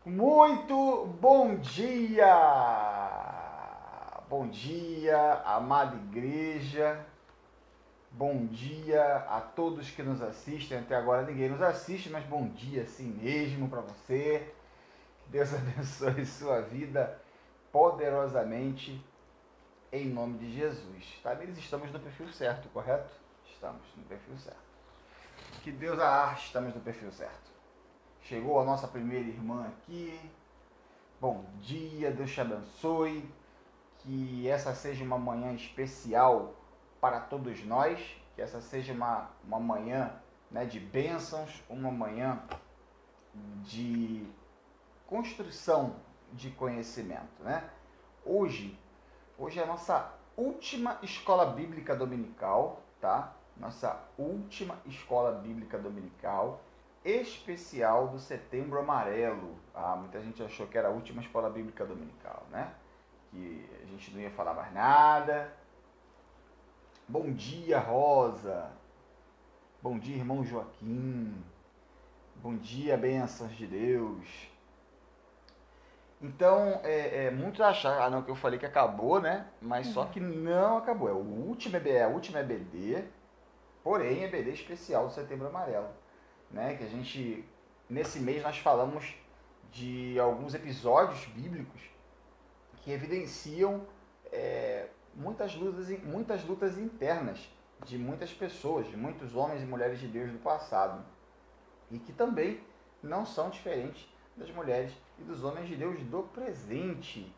Muito bom dia! Bom dia, amada igreja. Bom dia a todos que nos assistem. Até agora ninguém nos assiste, mas bom dia assim mesmo para você. Que Deus abençoe sua vida poderosamente em nome de Jesus. Tá? Eles estamos no perfil certo, correto? Estamos no perfil certo. Que Deus estamos no perfil certo. Chegou a nossa primeira irmã aqui. Bom dia, Deus te abençoe. Que essa seja uma manhã especial para todos nós. Que essa seja uma manhã, né, de bênçãos, uma manhã de construção de conhecimento, né? Hoje é a nossa última escola bíblica dominical, tá? Nossa última escola bíblica dominical especial do Setembro Amarelo. Muita gente achou que era a última escola bíblica dominical, né? Que a gente não ia falar mais nada. Bom dia, Rosa. Bom dia, irmão Joaquim. Bom dia, bênçãos de Deus. Então, muitos acharam que eu falei que acabou, né? Mas só que não acabou. É a última EBD, porém EBD especial do Setembro Amarelo, né? Que a gente, nesse mês, nós falamos de alguns episódios bíblicos que evidenciam muitas lutas internas de muitas pessoas, de muitos homens e mulheres de Deus do passado, e que também não são diferentes das mulheres e dos homens de Deus do presente.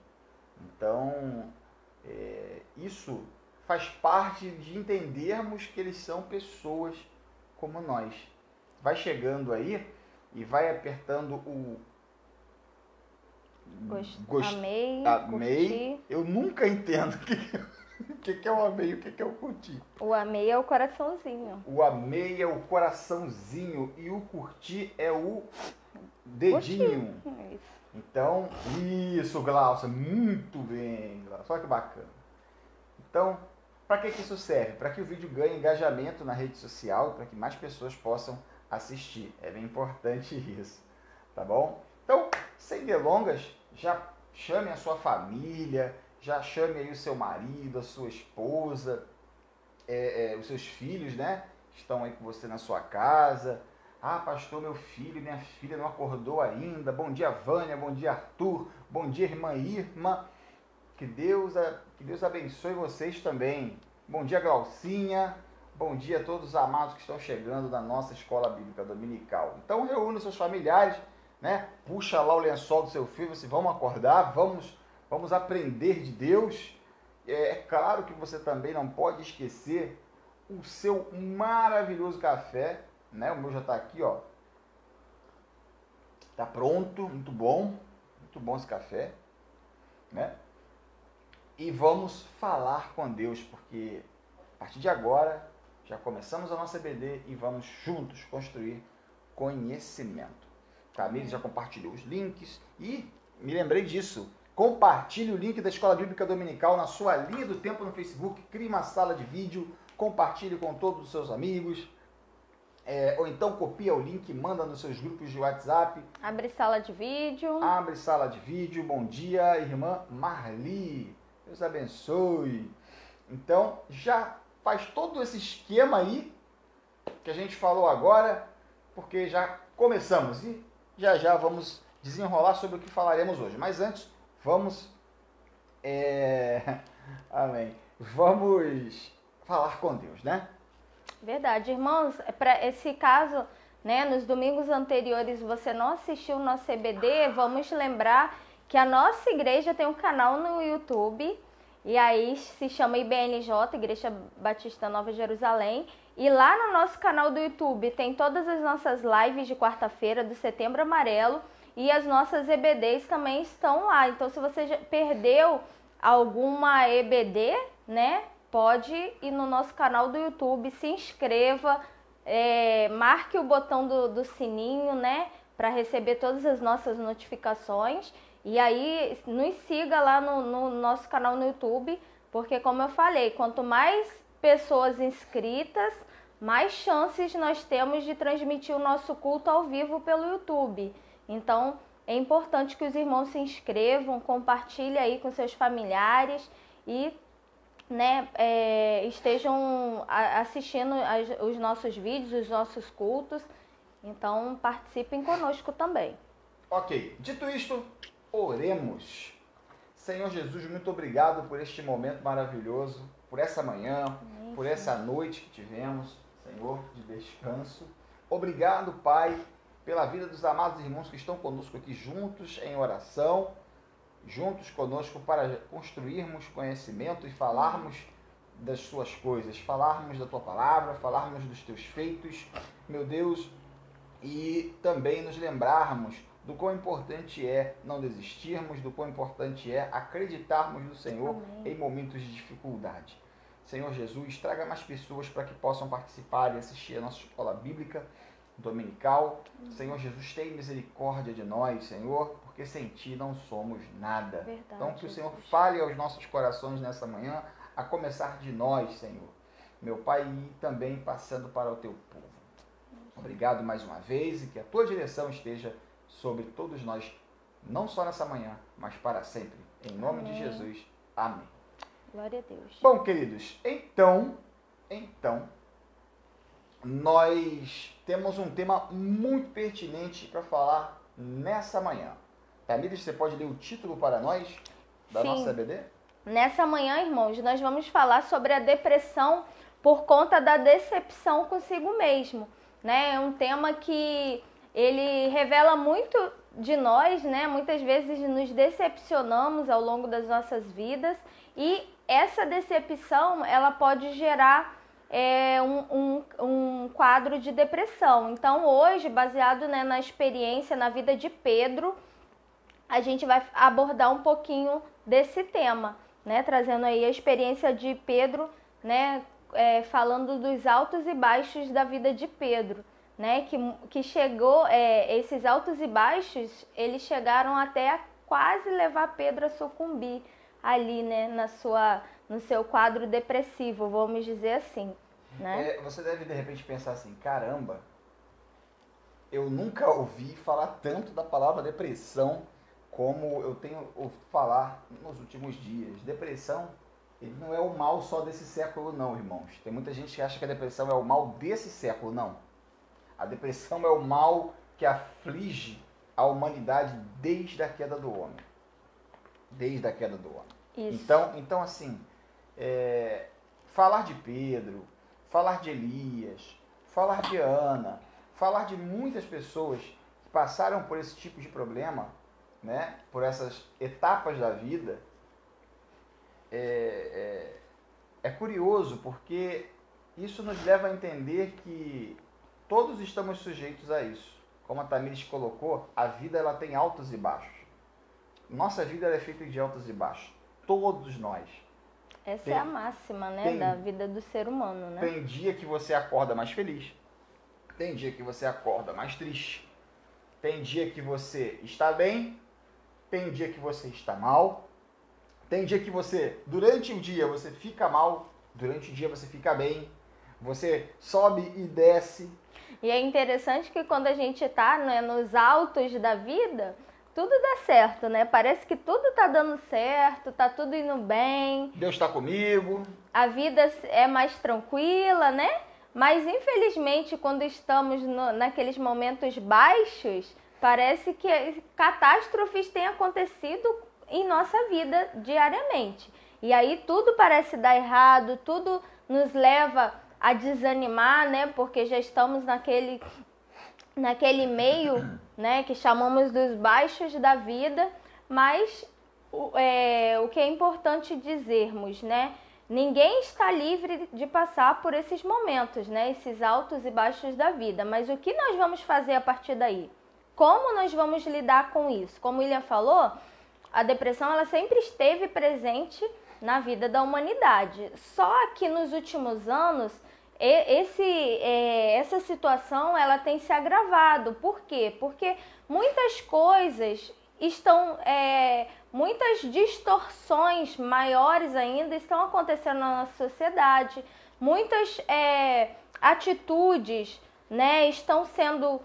Então, isso faz parte de entendermos que eles são pessoas como nós. Vai chegando aí e vai apertando o amei. Eu nunca entendo o que é o amei e o que é o curtir. O amei é o coraçãozinho. O amei é o coraçãozinho e o curtir é o dedinho. Isso. Então, isso, Glaucia, muito bem, Glaucia, olha que bacana. Então, para que isso serve? Para que o vídeo ganhe engajamento na rede social, para que mais pessoas possam assistir. É bem importante isso, tá bom? Então, sem delongas, já chame a sua família, já chame aí o seu marido, a sua esposa, os seus filhos, né? Estão aí com você na sua casa. Pastor, meu filho, minha filha não acordou ainda. Bom dia, Vânia. Bom dia, Arthur. Bom dia, irmã Irma. Que Deus abençoe vocês também. Bom dia, Glaucinha. Bom dia a todos os amados que estão chegando na nossa escola bíblica dominical. Então, reúna seus familiares, né? Puxa lá o lençol do seu filho, assim, vamos acordar, vamos aprender de Deus. É claro que você também não pode esquecer o seu maravilhoso café, né? O meu já está aqui, ó. Tá pronto, muito bom esse café, né? E vamos falar com Deus, porque a partir de agora já começamos a nossa EBD e vamos juntos construir conhecimento. Camille já compartilhou os links e me lembrei disso. Compartilhe o link da Escola Bíblica Dominical na sua linha do tempo no Facebook, crie uma sala de vídeo, compartilhe com todos os seus amigos. Ou então copia o link e manda nos seus grupos de WhatsApp. Abre sala de vídeo. Bom dia, irmã Marli. Deus abençoe. Então, já faz todo esse esquema aí que a gente falou agora, porque já começamos e já vamos desenrolar sobre o que falaremos hoje. Mas antes, vamos... Amém. Vamos falar com Deus, né? Verdade, irmãos, para esse caso, né, nos domingos anteriores você não assistiu o nosso EBD, vamos lembrar que a nossa igreja tem um canal no YouTube, e aí se chama IBNJ, Igreja Batista Nova Jerusalém, e lá no nosso canal do YouTube tem todas as nossas lives de quarta-feira do Setembro Amarelo, e as nossas EBDs também estão lá. Então, se você já perdeu alguma EBD, né, pode ir no nosso canal do YouTube, se inscreva, marque o botão do sininho, né, para receber todas as nossas notificações. E aí, nos siga lá no nosso canal no YouTube, porque como eu falei, quanto mais pessoas inscritas, mais chances nós temos de transmitir o nosso culto ao vivo pelo YouTube. Então, é importante que os irmãos se inscrevam, compartilhem aí com seus familiares e, né, estejam assistindo os nossos vídeos, os nossos cultos. Então, participem conosco também. Ok, dito isto, oremos. Senhor Jesus, muito obrigado por este momento maravilhoso, por essa manhã, por essa noite que tivemos, Senhor, de descanso. Obrigado, Pai, pela vida dos amados irmãos que estão conosco aqui juntos em oração, juntos conosco para construirmos conhecimento e falarmos das suas coisas, falarmos da tua palavra, falarmos dos teus feitos, meu Deus, e também nos lembrarmos do quão importante é não desistirmos, do quão importante é acreditarmos no Senhor em momentos de dificuldade. Senhor Jesus, traga mais pessoas para que possam participar e assistir a nossa escola bíblica dominical. Senhor Jesus, tem misericórdia de nós, Senhor, porque sem Ti não somos nada. Verdade, então que o Senhor Jesus. fale aos nossos corações nessa manhã, a começar de nós, Senhor, meu Pai, e também passando para o Teu povo. Obrigado mais uma vez e que a Tua direção esteja sobre todos nós, não só nessa manhã, mas para sempre. Em nome de Jesus. Amém. Glória a Deus. Bom, queridos, então, nós temos um tema muito pertinente para falar nessa manhã. Tamires, você pode ler o título para nós da Sim. nossa EBD? Nessa manhã, irmãos, nós vamos falar sobre a depressão por conta da decepção consigo mesmo, né? É um tema que ele revela muito de nós, né? Muitas vezes nos decepcionamos ao longo das nossas vidas e essa decepção, ela pode gerar um quadro de depressão. Então, hoje, baseado, né, na experiência, na vida de Pedro, a gente vai abordar um pouquinho desse tema, né? Trazendo aí a experiência de Pedro, né? Falando dos altos e baixos da vida de Pedro, né? Que chegou, esses altos e baixos, eles chegaram até a quase levar Pedro a sucumbir ali, né? No seu quadro depressivo, vamos dizer assim, né? Você deve de repente pensar assim, caramba, eu nunca ouvi falar tanto da palavra depressão como eu tenho ouvido falar nos últimos dias. Depressão, ele não é o mal só desse século não, irmãos. Tem muita gente que acha que a depressão é o mal desse século, não. A depressão é o mal que aflige a humanidade desde a queda do homem. Desde a queda do homem. Isso. Então assim, falar de Pedro, falar de Elias, falar de Ana, falar de muitas pessoas que passaram por esse tipo de problema, né, por essas etapas da vida, é curioso, porque isso nos leva a entender que todos estamos sujeitos a isso. Como a Tamires colocou, a vida ela tem altos e baixos. Nossa vida ela é feita de altos e baixos. Todos nós. Essa é a máxima, né, da vida do ser humano, né? Tem dia que você acorda mais feliz. Tem dia que você acorda mais triste. Tem dia que você está bem. Tem dia que você está mal. Tem dia que você, durante o dia, você fica mal. Durante o dia você fica bem. Você sobe e desce. E é interessante que quando a gente está, né, nos altos da vida, tudo dá certo, né? Parece que tudo tá dando certo, tá tudo indo bem. Deus está comigo. A vida é mais tranquila, né? Mas infelizmente quando estamos naqueles momentos baixos, parece que catástrofes têm acontecido em nossa vida diariamente. E aí tudo parece dar errado, tudo nos leva a desanimar, né? Porque já estamos naquele meio, né, que chamamos dos baixos da vida, mas o que é importante dizermos, né? Ninguém está livre de passar por esses momentos, né? Esses altos e baixos da vida. Mas o que nós vamos fazer a partir daí? Como nós vamos lidar com isso? Como o William falou, a depressão ela sempre esteve presente na vida da humanidade. Só que nos últimos anos essa situação ela tem se agravado. Por quê? Porque muitas coisas estão, muitas distorções maiores ainda estão acontecendo na nossa sociedade. Muitas atitudes, né, estão sendo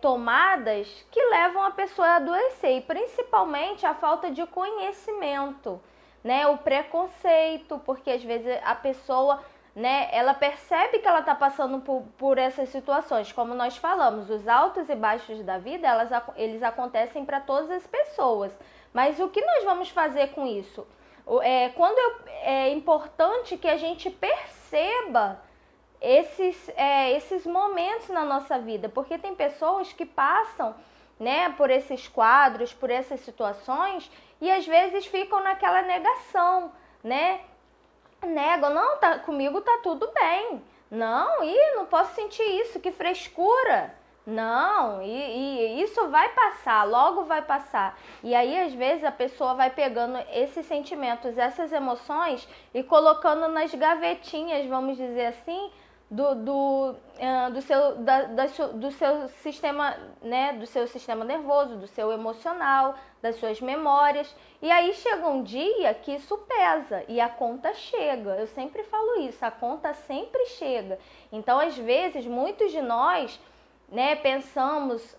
tomadas que levam a pessoa a adoecer, e principalmente a falta de conhecimento, né? O preconceito, porque às vezes a pessoa, né, ela percebe que ela está passando por essas situações. Como nós falamos, os altos e baixos da vida, eles acontecem para todas as pessoas. Mas o que nós vamos fazer com isso? É importante que a gente perceba esses momentos na nossa vida, porque tem pessoas que passam, né, por esses quadros, por essas situações, e às vezes ficam naquela negação, né? Negam, não, comigo tá tudo bem. Não, não posso sentir isso, que frescura. Não, e isso vai passar, logo vai passar. E aí, às vezes, a pessoa vai pegando esses sentimentos, essas emoções e colocando nas gavetinhas, vamos dizer assim, do seu sistema, né, do seu sistema nervoso, do seu emocional, das suas memórias. E aí chega um dia que isso pesa e a conta chega. Eu sempre falo isso, a conta sempre chega. Então, às vezes, muitos de nós, né, pensamos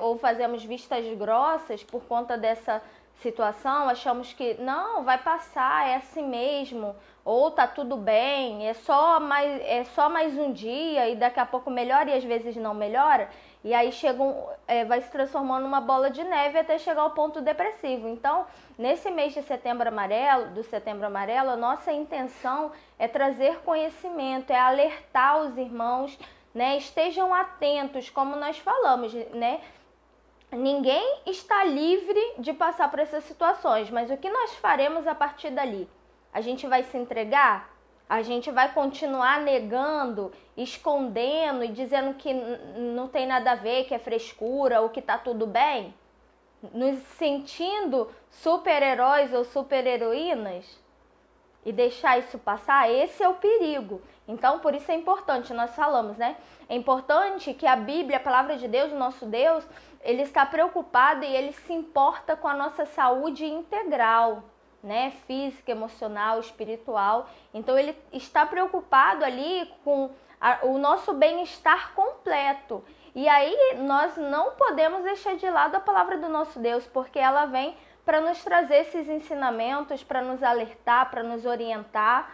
ou fazemos vistas grossas por conta dessa situação, achamos que não, vai passar, é assim mesmo, ou tá tudo bem, é só mais um dia e daqui a pouco melhora, e às vezes não melhora, e aí vai se transformando numa bola de neve até chegar ao ponto depressivo. Então, nesse mês de Setembro Amarelo, a nossa intenção é trazer conhecimento, é alertar os irmãos, né, estejam atentos, como nós falamos, né? Ninguém está livre de passar por essas situações, mas o que nós faremos a partir dali? A gente vai se entregar? A gente vai continuar negando, escondendo e dizendo que não tem nada a ver, que é frescura ou que tá tudo bem? Nos sentindo super-heróis ou super-heroínas? E deixar isso passar? Esse é o perigo. Então, por isso é importante, nós falamos, né? É importante que a Bíblia, a palavra de Deus, o nosso Deus, ele está preocupado e ele se importa com a nossa saúde integral, né? Física, emocional, espiritual. Então, ele está preocupado ali com o nosso bem-estar completo. E aí, nós não podemos deixar de lado a palavra do nosso Deus, porque ela vem para nos trazer esses ensinamentos, para nos alertar, para nos orientar,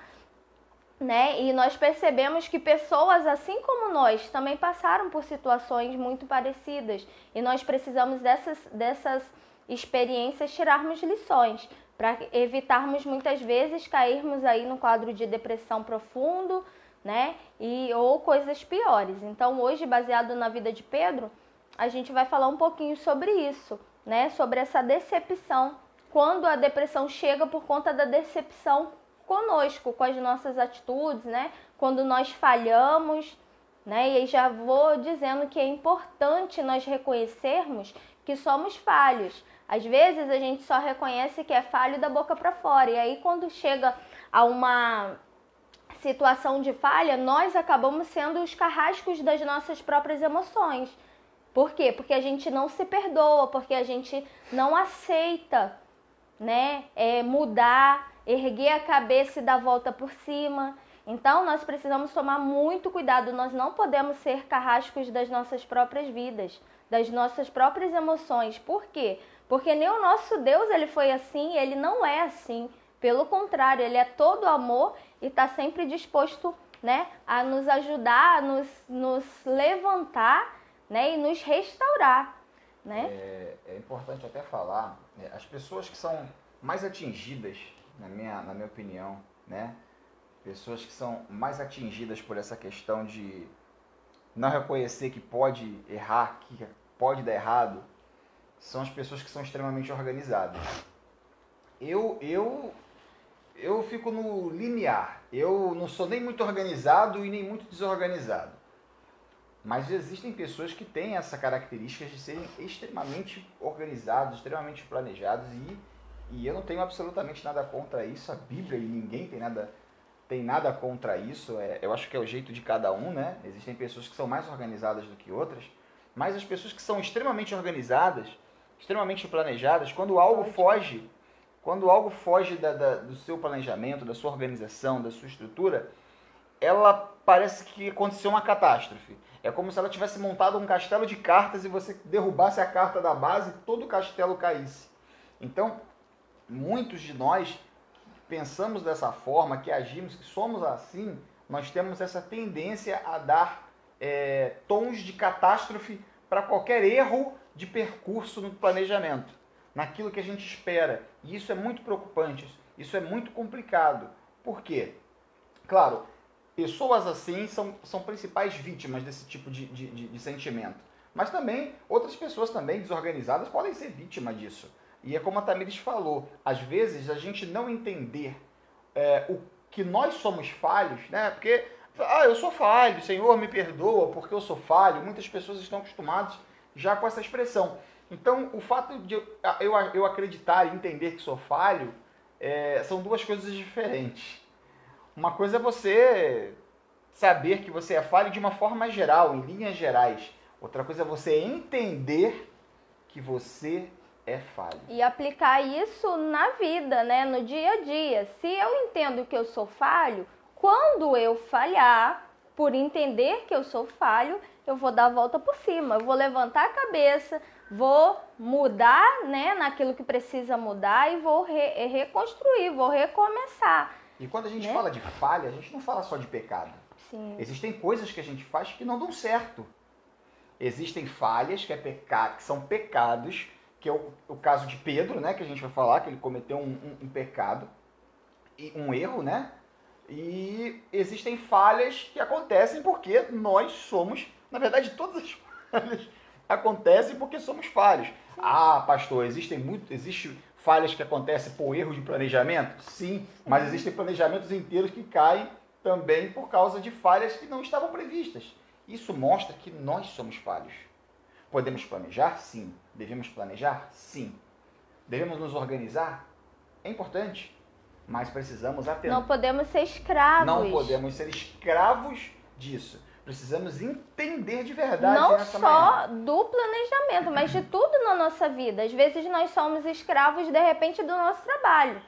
né? E nós percebemos que pessoas assim como nós também passaram por situações muito parecidas, e nós precisamos dessas experiências tirarmos lições para evitarmos muitas vezes cairmos aí no quadro de depressão profundo, né? Ou coisas piores. Então, hoje, baseado na vida de Pedro, a gente vai falar um pouquinho sobre isso, né? Sobre essa decepção, quando a depressão chega por conta da decepção conosco, com as nossas atitudes, né? Quando nós falhamos, né? E aí já vou dizendo que é importante nós reconhecermos que somos falhos. Às vezes a gente só reconhece que é falho da boca para fora, e aí quando chega a uma situação de falha, nós acabamos sendo os carrascos das nossas próprias emoções. Por quê? Porque a gente não se perdoa, porque a gente não aceita, né? Mudar, erguer a cabeça e dar a volta por cima. Então, nós precisamos tomar muito cuidado. Nós não podemos ser carrascos das nossas próprias vidas, das nossas próprias emoções. Por quê? Porque nem o nosso Deus ele foi assim, ele não é assim. Pelo contrário, ele é todo amor e está sempre disposto, né, a nos ajudar, a nos levantar, né, e nos restaurar, né? É importante até falar, as pessoas que são mais atingidas, na minha opinião, né, pessoas que são mais atingidas por essa questão de não reconhecer que pode errar, que pode dar errado, são as pessoas que são extremamente organizadas. Eu fico no limiar. Eu não sou nem muito organizado e nem muito desorganizado. Mas existem pessoas que têm essa característica de serem extremamente organizados, extremamente planejados, e eu não tenho absolutamente nada contra isso. A Bíblia e ninguém tem nada contra isso. Eu acho que é o jeito de cada um, né? Existem pessoas que são mais organizadas do que outras, mas as pessoas que são extremamente organizadas, extremamente planejadas, quando algo foge do seu planejamento, da sua organização, da sua estrutura, ela parece que aconteceu uma catástrofe. É como se ela tivesse montado um castelo de cartas e você derrubasse a carta da base e todo o castelo caísse. Então, muitos de nós pensamos dessa forma, que agimos, que somos assim, nós temos essa tendência a dar tons de catástrofe para qualquer erro de percurso no planejamento, naquilo que a gente espera. E isso é muito preocupante, isso é muito complicado. Por quê? Claro, pessoas assim são principais vítimas desse tipo de sentimento. Mas também, outras pessoas também desorganizadas podem ser vítimas disso. E é como a Tamires falou, às vezes a gente não entender o que nós somos falhos, né? Porque, eu sou falho, Senhor me perdoa porque eu sou falho. Muitas pessoas estão acostumadas já com essa expressão. Então, o fato de eu acreditar e entender que sou falho são duas coisas diferentes. Uma coisa é você saber que você é falho de uma forma geral, em linhas gerais. Outra coisa é você entender que você é falho. E aplicar isso na vida, né? No dia a dia. Se eu entendo que eu sou falho, quando eu falhar, por entender que eu sou falho, eu vou dar a volta por cima. Eu vou levantar a cabeça, vou mudar, né, naquilo que precisa mudar e vou reconstruir, vou recomeçar. E quando a gente fala de falha, a gente não fala só de pecado. Sim. Existem coisas que a gente faz que não dão certo. Existem falhas que são pecados, que é o caso de Pedro, né, que a gente vai falar, que ele cometeu um pecado, e um erro, né? E existem falhas que acontecem porque nós somos, na verdade, todas as falhas acontecem porque somos falhos. Ah, pastor, existem falhas que acontecem por erro de planejamento? Sim, mas existem planejamentos inteiros que caem também por causa de falhas que não estavam previstas. Isso mostra que nós somos falhos. Podemos planejar? Sim. Devemos planejar? Sim. Devemos nos organizar? É importante, mas precisamos atentar. Não podemos ser escravos. Não podemos ser escravos disso. Precisamos entender de verdade não nessa só do planejamento, mas de tudo na nossa vida. Às vezes nós somos escravos, de repente, do nosso trabalho.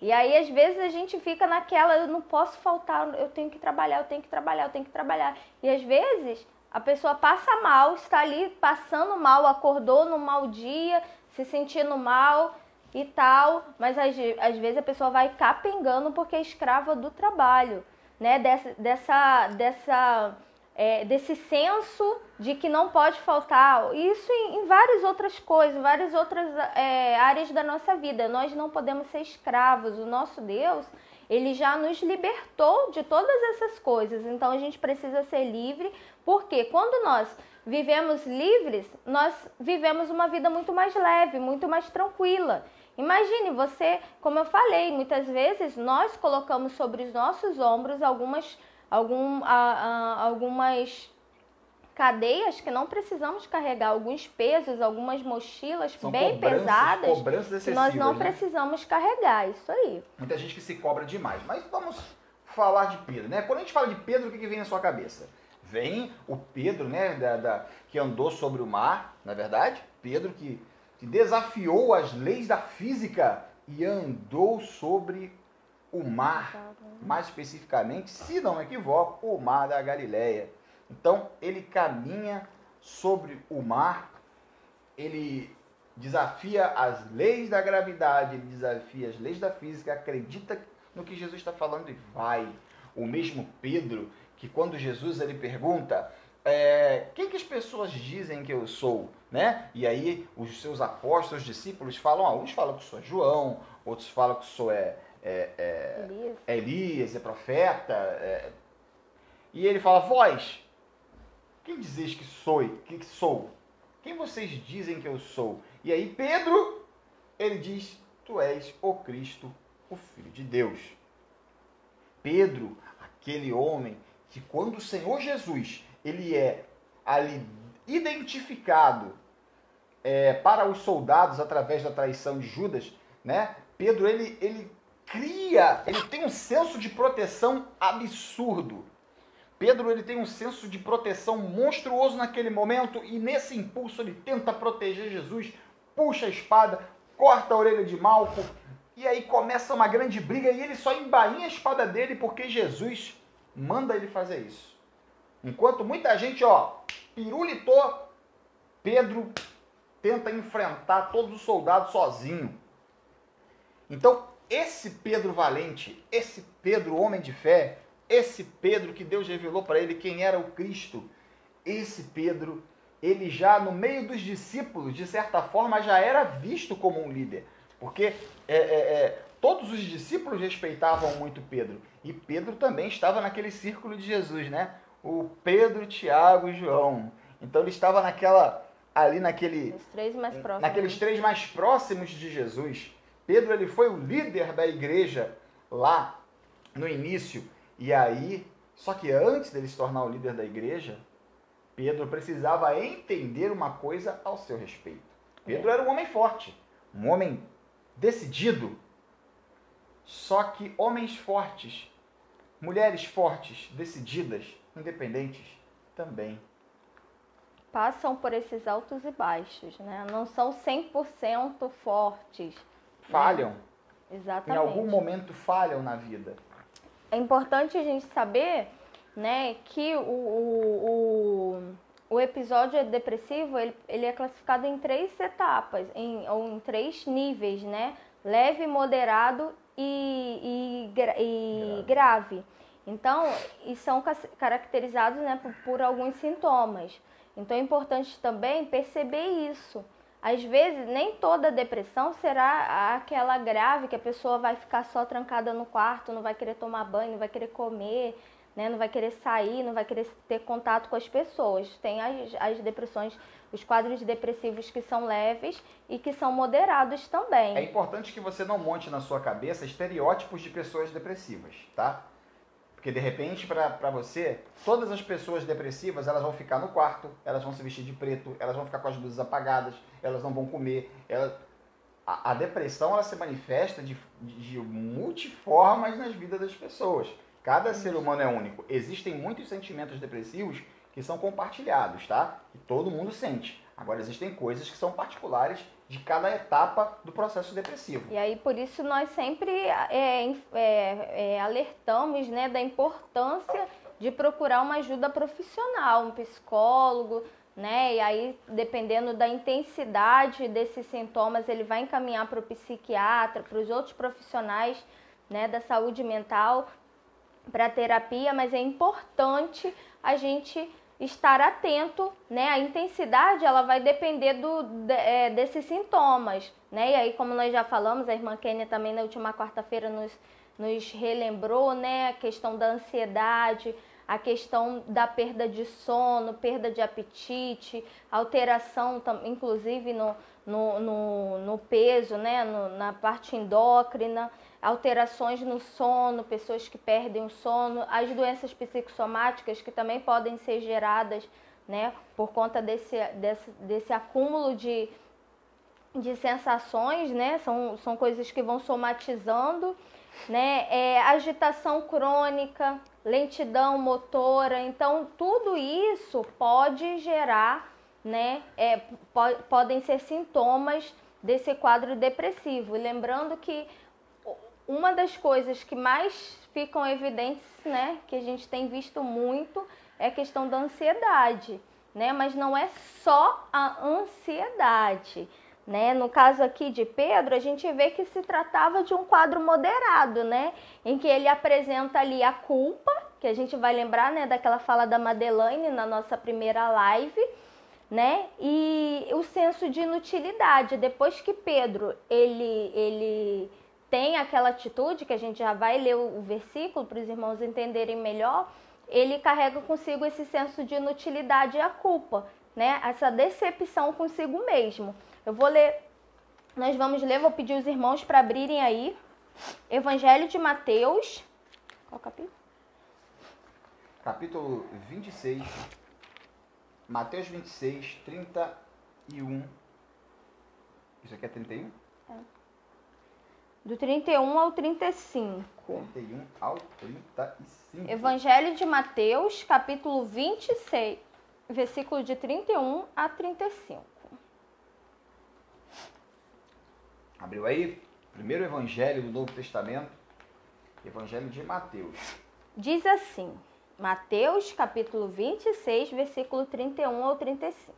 E aí, às vezes, a gente fica naquela, eu não posso faltar, eu tenho que trabalhar, eu tenho que trabalhar, eu tenho que trabalhar. E às vezes, a pessoa passa mal, está ali passando mal, acordou no mau dia, se sentindo mal e tal. Mas às vezes a pessoa vai capengando porque é escrava do trabalho, né? Desse senso de que não pode faltar. Isso em várias outras coisas, várias outras áreas da nossa vida. Nós não podemos ser escravos. O nosso Deus, Ele já nos libertou de todas essas coisas. Então a gente precisa ser livre, porque quando nós vivemos livres, nós vivemos uma vida muito mais leve, muito mais tranquila. Imagine você, como eu falei, muitas vezes nós colocamos sobre os nossos ombros algumas cadeias que não precisamos carregar, alguns pesos, algumas mochilas bem pesadas que nós não precisamos carregar, isso aí. Muita gente que se cobra demais, mas vamos falar de Pedro, né? Quando a gente fala de Pedro, o que vem na sua cabeça? Vem o Pedro, né, que andou sobre o mar, na verdade, Pedro que desafiou as leis da física e andou sobre o mar, mais especificamente, se não me equivoco, o mar da Galileia. Então, ele caminha sobre o mar, ele desafia as leis da gravidade, ele desafia as leis da física, acredita no que Jesus está falando e vai. O mesmo Pedro, que quando Jesus ele pergunta, quem que as pessoas dizem que eu sou? Né? E aí os seus apóstolos, os discípulos falam, uns falam que sou João, outros falam que sou Elias, é profeta. E ele fala, vós, quem dizeis que sou? Quem vocês dizem que eu sou? E aí Pedro, ele diz, tu és o Cristo, o Filho de Deus. Pedro, aquele homem que quando o Senhor Jesus, ele é ali identificado para os soldados através da traição de Judas, né? Pedro, ele tem um senso de proteção absurdo. Pedro, ele tem um senso de proteção monstruoso naquele momento e nesse impulso ele tenta proteger Jesus, puxa a espada, corta a orelha de Malco e aí começa uma grande briga e ele só embainha a espada dele porque Jesus manda ele fazer isso. Enquanto muita gente, pirulitou, Pedro tenta enfrentar todos os soldados sozinho. Então, esse Pedro valente, esse Pedro homem de fé, esse Pedro que Deus revelou para ele quem era o Cristo, esse Pedro, ele já no meio dos discípulos, de certa forma, já era visto como um líder. Porque todos os discípulos respeitavam muito Pedro. E Pedro também estava naquele círculo de Jesus, né? O Pedro, Tiago e João. Então ele estava Os três mais próximos. naqueles três mais próximos de Jesus. Pedro, ele foi o líder da igreja lá no início. E aí, só que antes dele se tornar o líder da igreja, Pedro precisava entender uma coisa ao seu respeito. Pedro era um homem forte, um homem decidido. Só que homens fortes, mulheres fortes, decididas, independentes, também passam por esses altos e baixos, né? Não são 100% fortes. falham. Né? Exatamente. Em algum momento falham na vida. É importante a gente saber, né, que o episódio depressivo ele é classificado em 3 etapas, ou em 3 níveis, né? Leve, moderado e grave. Então, e são caracterizados, né, por alguns sintomas. Então é importante também perceber isso. Às vezes, nem toda depressão será aquela grave que a pessoa vai ficar só trancada no quarto, não vai querer tomar banho, não vai querer comer, né? Não vai querer sair, não vai querer ter contato com as pessoas. Tem as depressões, os quadros depressivos que são leves e que são moderados também. É importante que você não monte na sua cabeça estereótipos de pessoas depressivas, tá? Porque, de repente, para você, todas as pessoas depressivas, elas vão ficar no quarto, elas vão se vestir de preto, elas vão ficar com as luzes apagadas, elas não vão comer. A depressão, ela se manifesta de multiformas nas vidas das pessoas. Cada ser humano é único. Existem muitos sentimentos depressivos que são compartilhados, tá? Que todo mundo sente. Agora, existem coisas que são particulares de cada etapa do processo depressivo. E aí, por isso, nós sempre alertamos, né, da importância de procurar uma ajuda profissional, um psicólogo, né? E aí, dependendo da intensidade desses sintomas, ele vai encaminhar para o psiquiatra, para os outros profissionais, né, da saúde mental, para terapia, mas é importante a gente estar atento, né? A intensidade, ela vai depender desses sintomas, né? E aí, como nós já falamos, a irmã Kênia também na última quarta-feira nos relembrou, né? A questão da ansiedade, a questão da perda de sono, perda de apetite, alteração, inclusive no peso, né? Na parte endócrina, alterações no sono, pessoas que perdem o sono, as doenças psicossomáticas que também podem ser geradas, né, por conta desse acúmulo de sensações, né, são coisas que vão somatizando, né, agitação crônica, lentidão motora, então tudo isso pode gerar, né, podem ser sintomas desse quadro depressivo. E lembrando que uma das coisas que mais ficam evidentes, né, que a gente tem visto muito, é a questão da ansiedade, né? Mas não é só a ansiedade, né? No caso aqui de Pedro, a gente vê que se tratava de um quadro moderado, né? Em que ele apresenta ali a culpa, que a gente vai lembrar, né, daquela fala da Madeleine na nossa primeira live, né? E o senso de inutilidade. Depois que Pedro, ele tem aquela atitude, que a gente já vai ler o versículo para os irmãos entenderem melhor, ele carrega consigo esse senso de inutilidade e a culpa, né? Essa decepção consigo mesmo. Eu vou ler, nós vamos ler, vou pedir os irmãos para abrirem aí, Evangelho de Mateus, qual capítulo? Capítulo 26, Mateus 26, 31, isso aqui é 31? Do 31 ao 35. 31 ao 35. Evangelho de Mateus, capítulo 26, versículo de 31 a 35. Abriu aí? Primeiro evangelho do Novo Testamento, Evangelho de Mateus. Diz assim: Mateus capítulo 26, versículo 31 ao 35.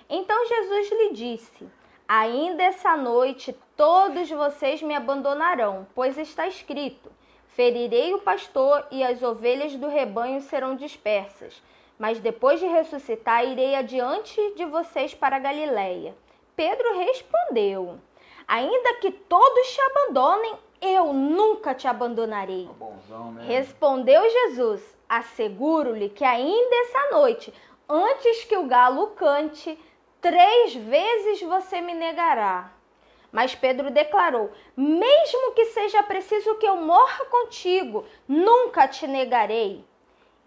Então Jesus lhe disse: ainda essa noite todos vocês me abandonarão, pois está escrito: ferirei o pastor e as ovelhas do rebanho serão dispersas. Mas depois de ressuscitar, irei adiante de vocês para a Galiléia. Pedro respondeu: ainda que todos te abandonem, eu nunca te abandonarei. Bonzão, né? Respondeu Jesus: asseguro-lhe que ainda essa noite, antes que o galo cante, 3 vezes você me negará. Mas Pedro declarou: mesmo que seja preciso que eu morra contigo, nunca te negarei.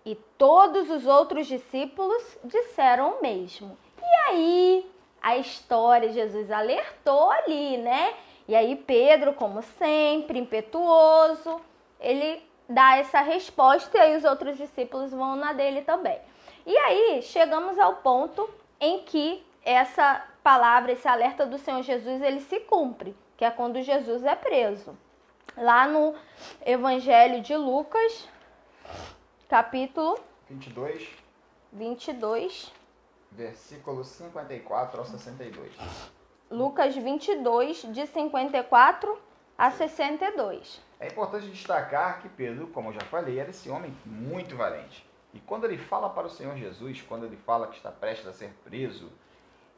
E todos os outros discípulos disseram o mesmo. E aí, a história, Jesus alertou ali, né? E aí Pedro, como sempre, impetuoso, ele dá essa resposta e aí os outros discípulos vão na dele também. E aí, chegamos ao ponto em que essa palavra, esse alerta do Senhor Jesus, ele se cumpre, que é quando Jesus é preso. Lá no Evangelho de Lucas, capítulo 22, versículos 54 ao 62. Lucas 22, de 54 a 62. É importante destacar que Pedro, como eu já falei, era esse homem muito valente. E quando ele fala para o Senhor Jesus, quando ele fala que está prestes a ser preso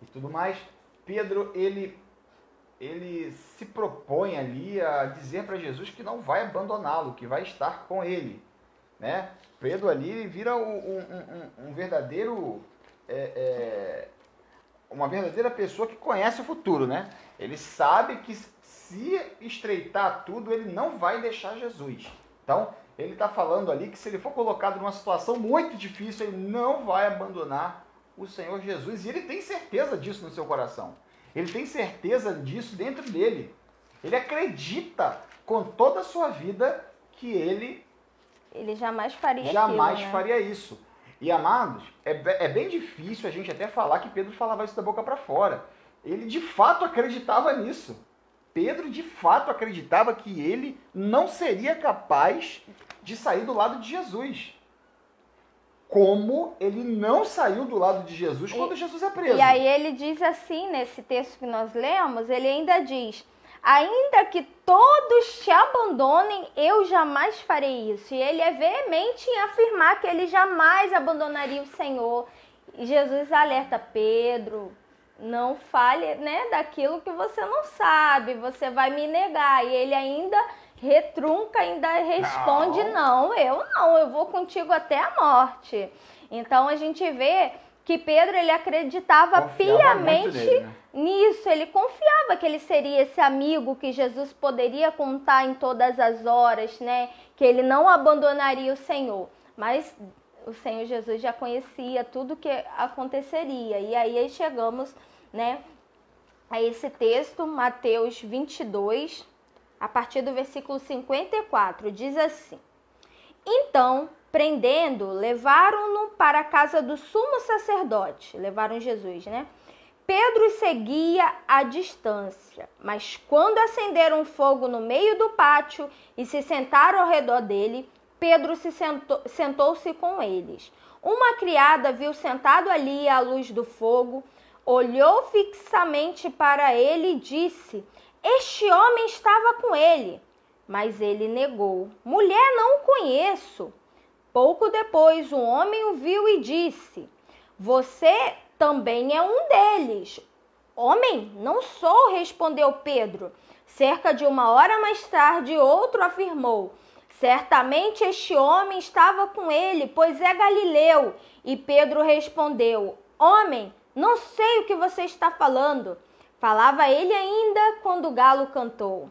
e tudo mais, Pedro, ele se propõe ali a dizer para Jesus que não vai abandoná-lo, que vai estar com ele, né? Pedro ali vira um verdadeiro, uma verdadeira pessoa que conhece o futuro, né? Ele sabe que se estreitar tudo, ele não vai deixar Jesus. Então, ele está falando ali que se ele for colocado numa situação muito difícil, ele não vai abandonar o Senhor Jesus. E ele tem certeza disso no seu coração. Ele tem certeza disso dentro dele. Ele acredita com toda a sua vida que ele jamais faria jamais aquilo, né? faria isso. E, amados, é bem difícil a gente até falar que Pedro falava isso da boca para fora. Ele de fato acreditava nisso. Pedro de fato acreditava que ele não seria capaz de sair do lado de Jesus. Como ele não saiu do lado de Jesus quando Jesus é preso. E aí ele diz assim, nesse texto que nós lemos, ele ainda diz: ainda que todos te abandonem, eu jamais farei isso. E ele é veemente em afirmar que ele jamais abandonaria o Senhor. E Jesus alerta: Pedro, não fale, né, daquilo que você não sabe, você vai me negar. E ele ainda retrunca, ainda responde: não, eu vou contigo até a morte. Então a gente vê que Pedro, ele acreditava piamente nele, né? nisso, ele confiava que ele seria esse amigo que Jesus poderia contar em todas as horas, né? Que ele não abandonaria o Senhor. Mas o Senhor Jesus já conhecia tudo que aconteceria. E aí chegamos, né, a esse texto, Mateus 22, a partir do versículo 54, diz assim: então, prendendo, levaram-no para a casa do sumo sacerdote. Levaram Jesus, né? Pedro seguia à distância, mas quando acenderam fogo no meio do pátio e se sentaram ao redor dele, Pedro sentou-se com eles. Uma criada viu sentado ali à luz do fogo, olhou fixamente para ele e disse: este homem estava com ele. Mas ele negou: mulher, não o conheço. Pouco depois, um homem o viu e disse: você também é um deles. Homem, não sou, respondeu Pedro. Cerca de 1 hora mais tarde, outro afirmou: certamente este homem estava com ele, pois é galileu. E Pedro respondeu: homem, não sei o que você está falando. Falava ele ainda quando o galo cantou.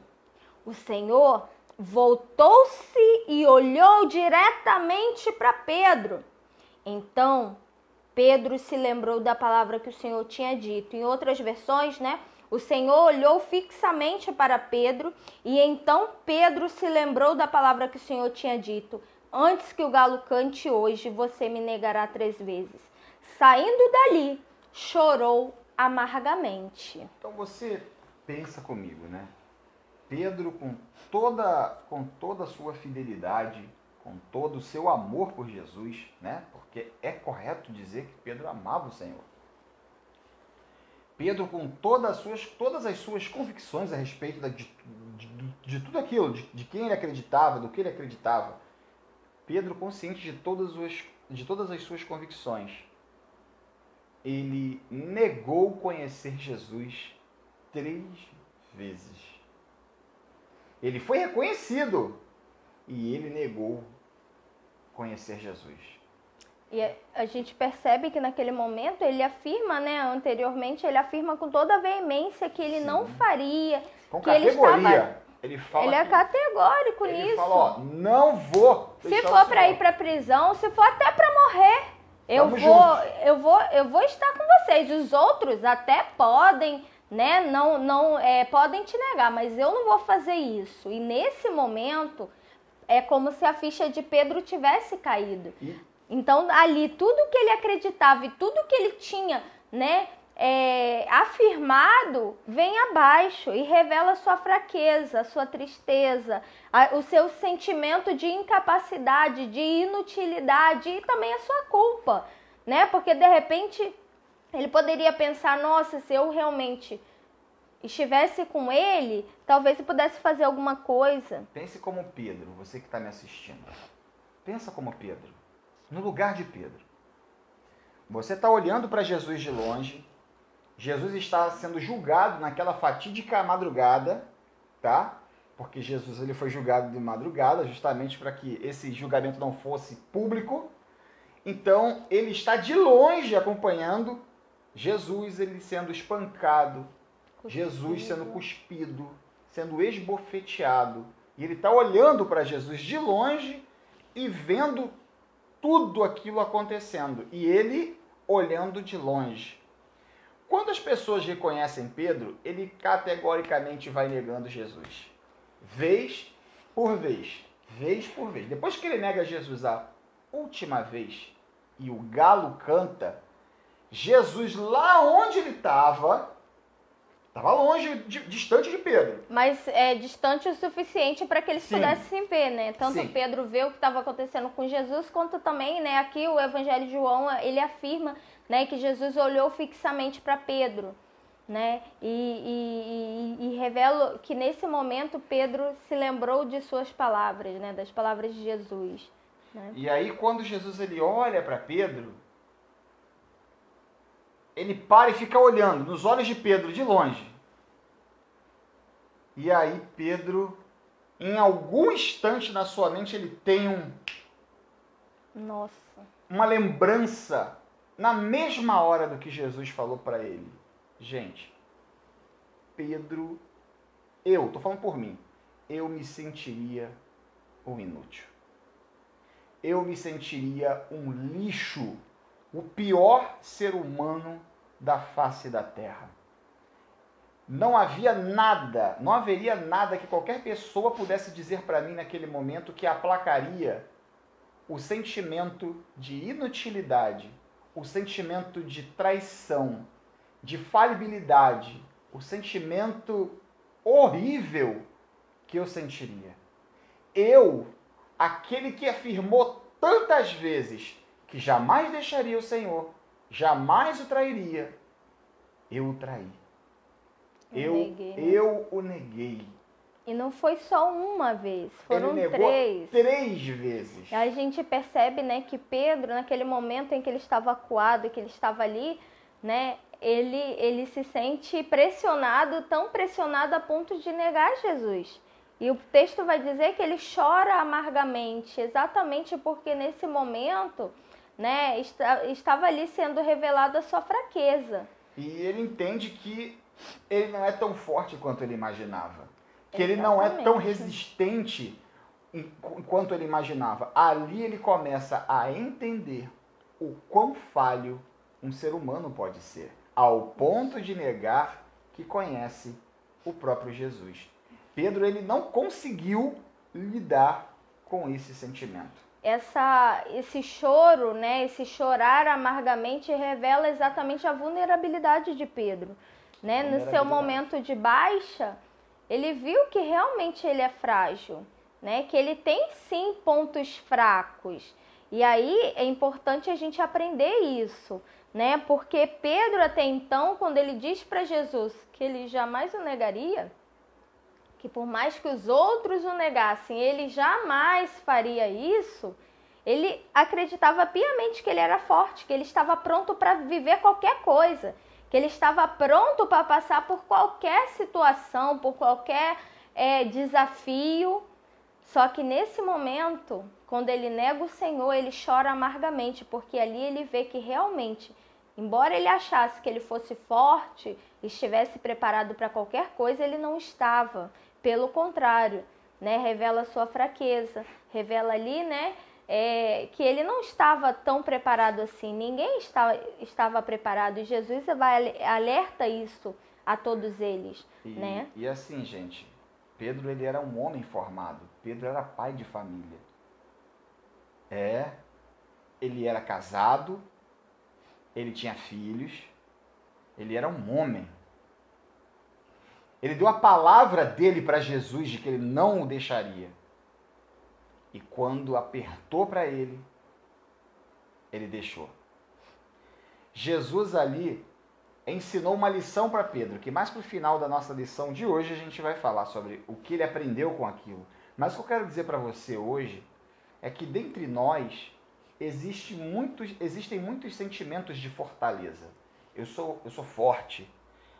O Senhor voltou-se e olhou diretamente para Pedro. Então, Pedro se lembrou da palavra que o Senhor tinha dito. Em outras versões, né? O Senhor olhou fixamente para Pedro e então Pedro se lembrou da palavra que o Senhor tinha dito: antes que o galo cante hoje, você me negará 3 vezes. Saindo dali, chorou amargamente. Então você pensa comigo, né? Pedro, com toda a sua fidelidade, com todo o seu amor por Jesus, né? Porque é correto dizer que Pedro amava o Senhor. Pedro, com todas as suas convicções a respeito de tudo aquilo, de quem ele acreditava, do que ele acreditava, Pedro, consciente de todas as suas convicções, ele negou conhecer Jesus 3 vezes. Ele foi reconhecido e ele negou conhecer Jesus. E a gente percebe que naquele momento ele afirma, né, anteriormente, ele afirma com toda a veemência que ele não faria. Com que categoria. Ele é categórico nisso. Ele fala, ó, não vou. Se for para ir para prisão, se for até para morrer, eu vou estar com vocês. Os outros até podem, né, podem te negar, mas eu não vou fazer isso. E nesse momento é como se a ficha de Pedro tivesse caído. Então, ali, tudo que ele acreditava e tudo que ele tinha, né, afirmado, vem abaixo e revela a sua fraqueza, a sua tristeza, o seu sentimento de incapacidade, de inutilidade e também a sua culpa, né? Porque, de repente, ele poderia pensar, nossa, se eu realmente estivesse com ele, talvez eu pudesse fazer alguma coisa. Pense como Pedro, você que está me assistindo. Pensa como Pedro. No lugar de Pedro. Você está olhando para Jesus de longe. Jesus está sendo julgado naquela fatídica madrugada, tá? Porque Jesus ele foi julgado de madrugada, justamente para que esse julgamento não fosse público. Então, ele está de longe acompanhando Jesus ele sendo espancado, Jesus sendo cuspido, sendo esbofeteado. E ele está olhando para Jesus de longe e vendo tudo aquilo acontecendo. E ele olhando de longe. Quando as pessoas reconhecem Pedro, ele categoricamente vai negando Jesus. Vez por vez. Vez por vez. Depois que ele nega Jesus a última vez e o galo canta, Jesus lá onde ele estava longe, distante de Pedro. Mas distante o suficiente para que eles pudessem ver, né? Tanto Pedro vê o que estava acontecendo com Jesus, quanto também, né? Aqui o Evangelho de João, ele afirma, né, que Jesus olhou fixamente para Pedro, né? E revela que nesse momento Pedro se lembrou de suas palavras, né? Das palavras de Jesus. Né? E aí quando Jesus ele olha para Pedro, ele para e fica olhando nos olhos de Pedro de longe. E aí Pedro, em algum instante na sua mente, ele tem uma lembrança na mesma hora do que Jesus falou para ele. Gente, Pedro, tô falando por mim, eu me sentiria um inútil. Eu me sentiria um lixo, o pior ser humano da face da terra. Não haveria nada que qualquer pessoa pudesse dizer para mim naquele momento que aplacaria o sentimento de inutilidade, o sentimento de traição, de falibilidade, o sentimento horrível que eu sentiria. Eu, aquele que afirmou tantas vezes que jamais deixaria o Senhor, jamais o trairia, eu o traí. Eu o neguei. E não foi só uma vez, foram Ele negou 3. 3 vezes. A gente percebe, né, que Pedro, naquele momento em que ele estava acuado, que ele estava ali, né, ele se sente pressionado, tão pressionado a ponto de negar Jesus. E o texto vai dizer que ele chora amargamente, exatamente porque nesse momento, né, estava ali sendo revelada a sua fraqueza. E ele entende que ele não é tão forte quanto ele imaginava. Que ele não é tão resistente quanto ele imaginava. Ali ele começa a entender o quão falho um ser humano pode ser, ao ponto de negar que conhece o próprio Jesus. Pedro ele não conseguiu lidar com esse sentimento. Esse choro, né, esse chorar amargamente revela exatamente a vulnerabilidade de Pedro. Né? No seu momento de baixa, ele viu que realmente ele é frágil. né? Que ele tem sim pontos fracos. E aí é importante a gente aprender isso, né? Porque Pedro até então, quando ele diz para Jesus que ele jamais o negaria, que por mais que os outros o negassem, ele jamais faria isso, ele acreditava piamente que ele era forte, que ele estava pronto para viver qualquer coisa, que ele estava pronto para passar por qualquer situação, por qualquer desafio. Só que nesse momento, quando ele nega o Senhor, ele chora amargamente, porque ali ele vê que realmente, embora ele achasse que ele fosse forte, estivesse preparado para qualquer coisa, ele não estava. Pelo contrário, né, revela a sua fraqueza, revela ali, né, que ele não estava tão preparado assim, ninguém estava preparado, e Jesus alerta isso a todos eles, né? E assim, gente, Pedro ele era um homem formado, Pedro era pai de família, ele era casado, ele tinha filhos, ele era um homem. Ele deu a palavra dele para Jesus de que ele não o deixaria. E quando apertou para ele, ele deixou. Jesus ali ensinou uma lição para Pedro, que mais para o final da nossa lição de hoje a gente vai falar sobre o que ele aprendeu com aquilo. Mas o que eu quero dizer para você hoje é que dentre nós existem muitos sentimentos de fortaleza. Eu sou forte.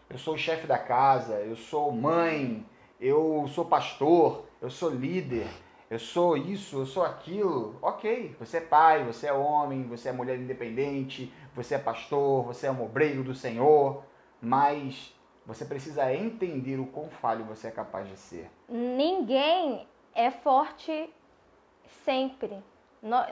Eu sou o chefe da casa, eu sou mãe, eu sou pastor, eu sou líder, eu sou isso, eu sou aquilo. Ok, você é pai, você é homem, você é mulher independente, você é pastor, você é um obreiro do Senhor, mas você precisa entender o quão falho você é capaz de ser. Ninguém é forte sempre.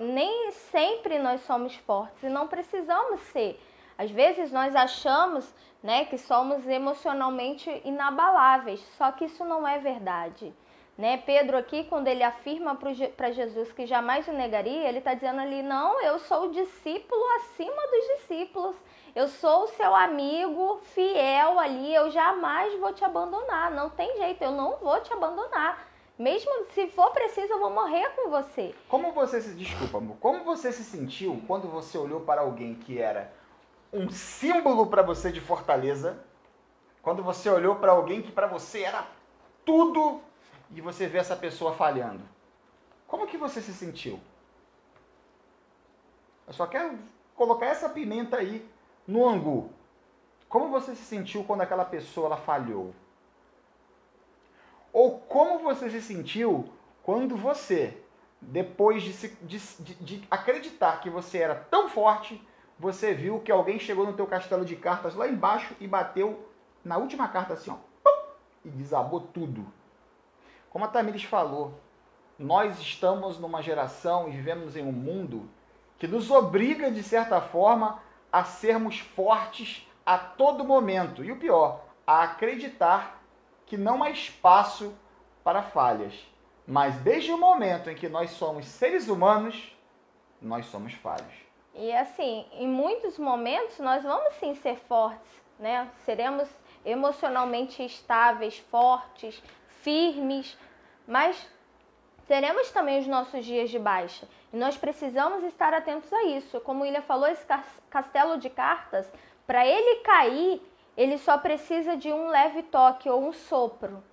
Nem sempre nós somos fortes e não precisamos ser. Às vezes nós achamos, né, que somos emocionalmente inabaláveis, só que isso não é verdade, né? Pedro aqui, quando ele afirma para Jesus que jamais o negaria, ele está dizendo ali, não, eu sou o discípulo acima dos discípulos, eu sou o seu amigo fiel ali, eu jamais vou te abandonar, não tem jeito, eu não vou te abandonar. Mesmo se for preciso, eu vou morrer com você. Como você se sentiu quando você olhou para alguém que era um símbolo para você de fortaleza, quando você olhou para alguém que para você era tudo e você vê essa pessoa falhando? Como que você se sentiu? Eu só quero colocar essa pimenta aí no angu. Como você se sentiu quando aquela pessoa ela falhou? Ou como você se sentiu quando você, depois de acreditar que você era tão forte, você viu que alguém chegou no teu castelo de cartas lá embaixo e bateu na última carta assim, ó, e desabou tudo. Como a Tamires falou, nós estamos numa geração e vivemos em um mundo que nos obriga, de certa forma, a sermos fortes a todo momento. E o pior, a acreditar que não há espaço para falhas. Mas desde o momento em que nós somos seres humanos, nós somos falhos. E assim, em muitos momentos nós vamos sim ser fortes, né? Seremos emocionalmente estáveis, fortes, firmes, mas teremos também os nossos dias de baixa. E nós precisamos estar atentos a isso. Como o William falou, esse castelo de cartas, para ele cair, ele só precisa de um leve toque ou um sopro.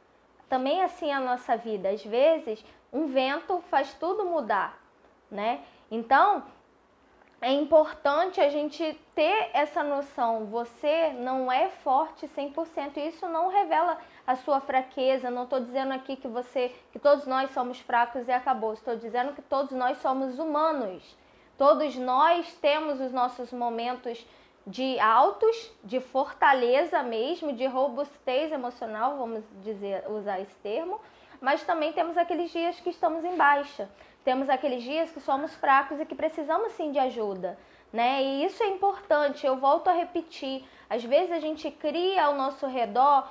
Também assim é a nossa vida. Às vezes, um vento faz tudo mudar, né? Então, é importante a gente ter essa noção. Você não é forte 100%. E isso não revela a sua fraqueza. Não estou dizendo aqui que todos nós somos fracos e acabou. Estou dizendo que todos nós somos humanos. Todos nós temos os nossos momentos de altos, de fortaleza mesmo, de robustez emocional, vamos usar esse termo. Mas também temos aqueles dias que estamos em baixa. Temos aqueles dias que somos fracos e que precisamos sim de ajuda, né? E isso é importante, eu volto a repetir. Às vezes a gente cria ao nosso redor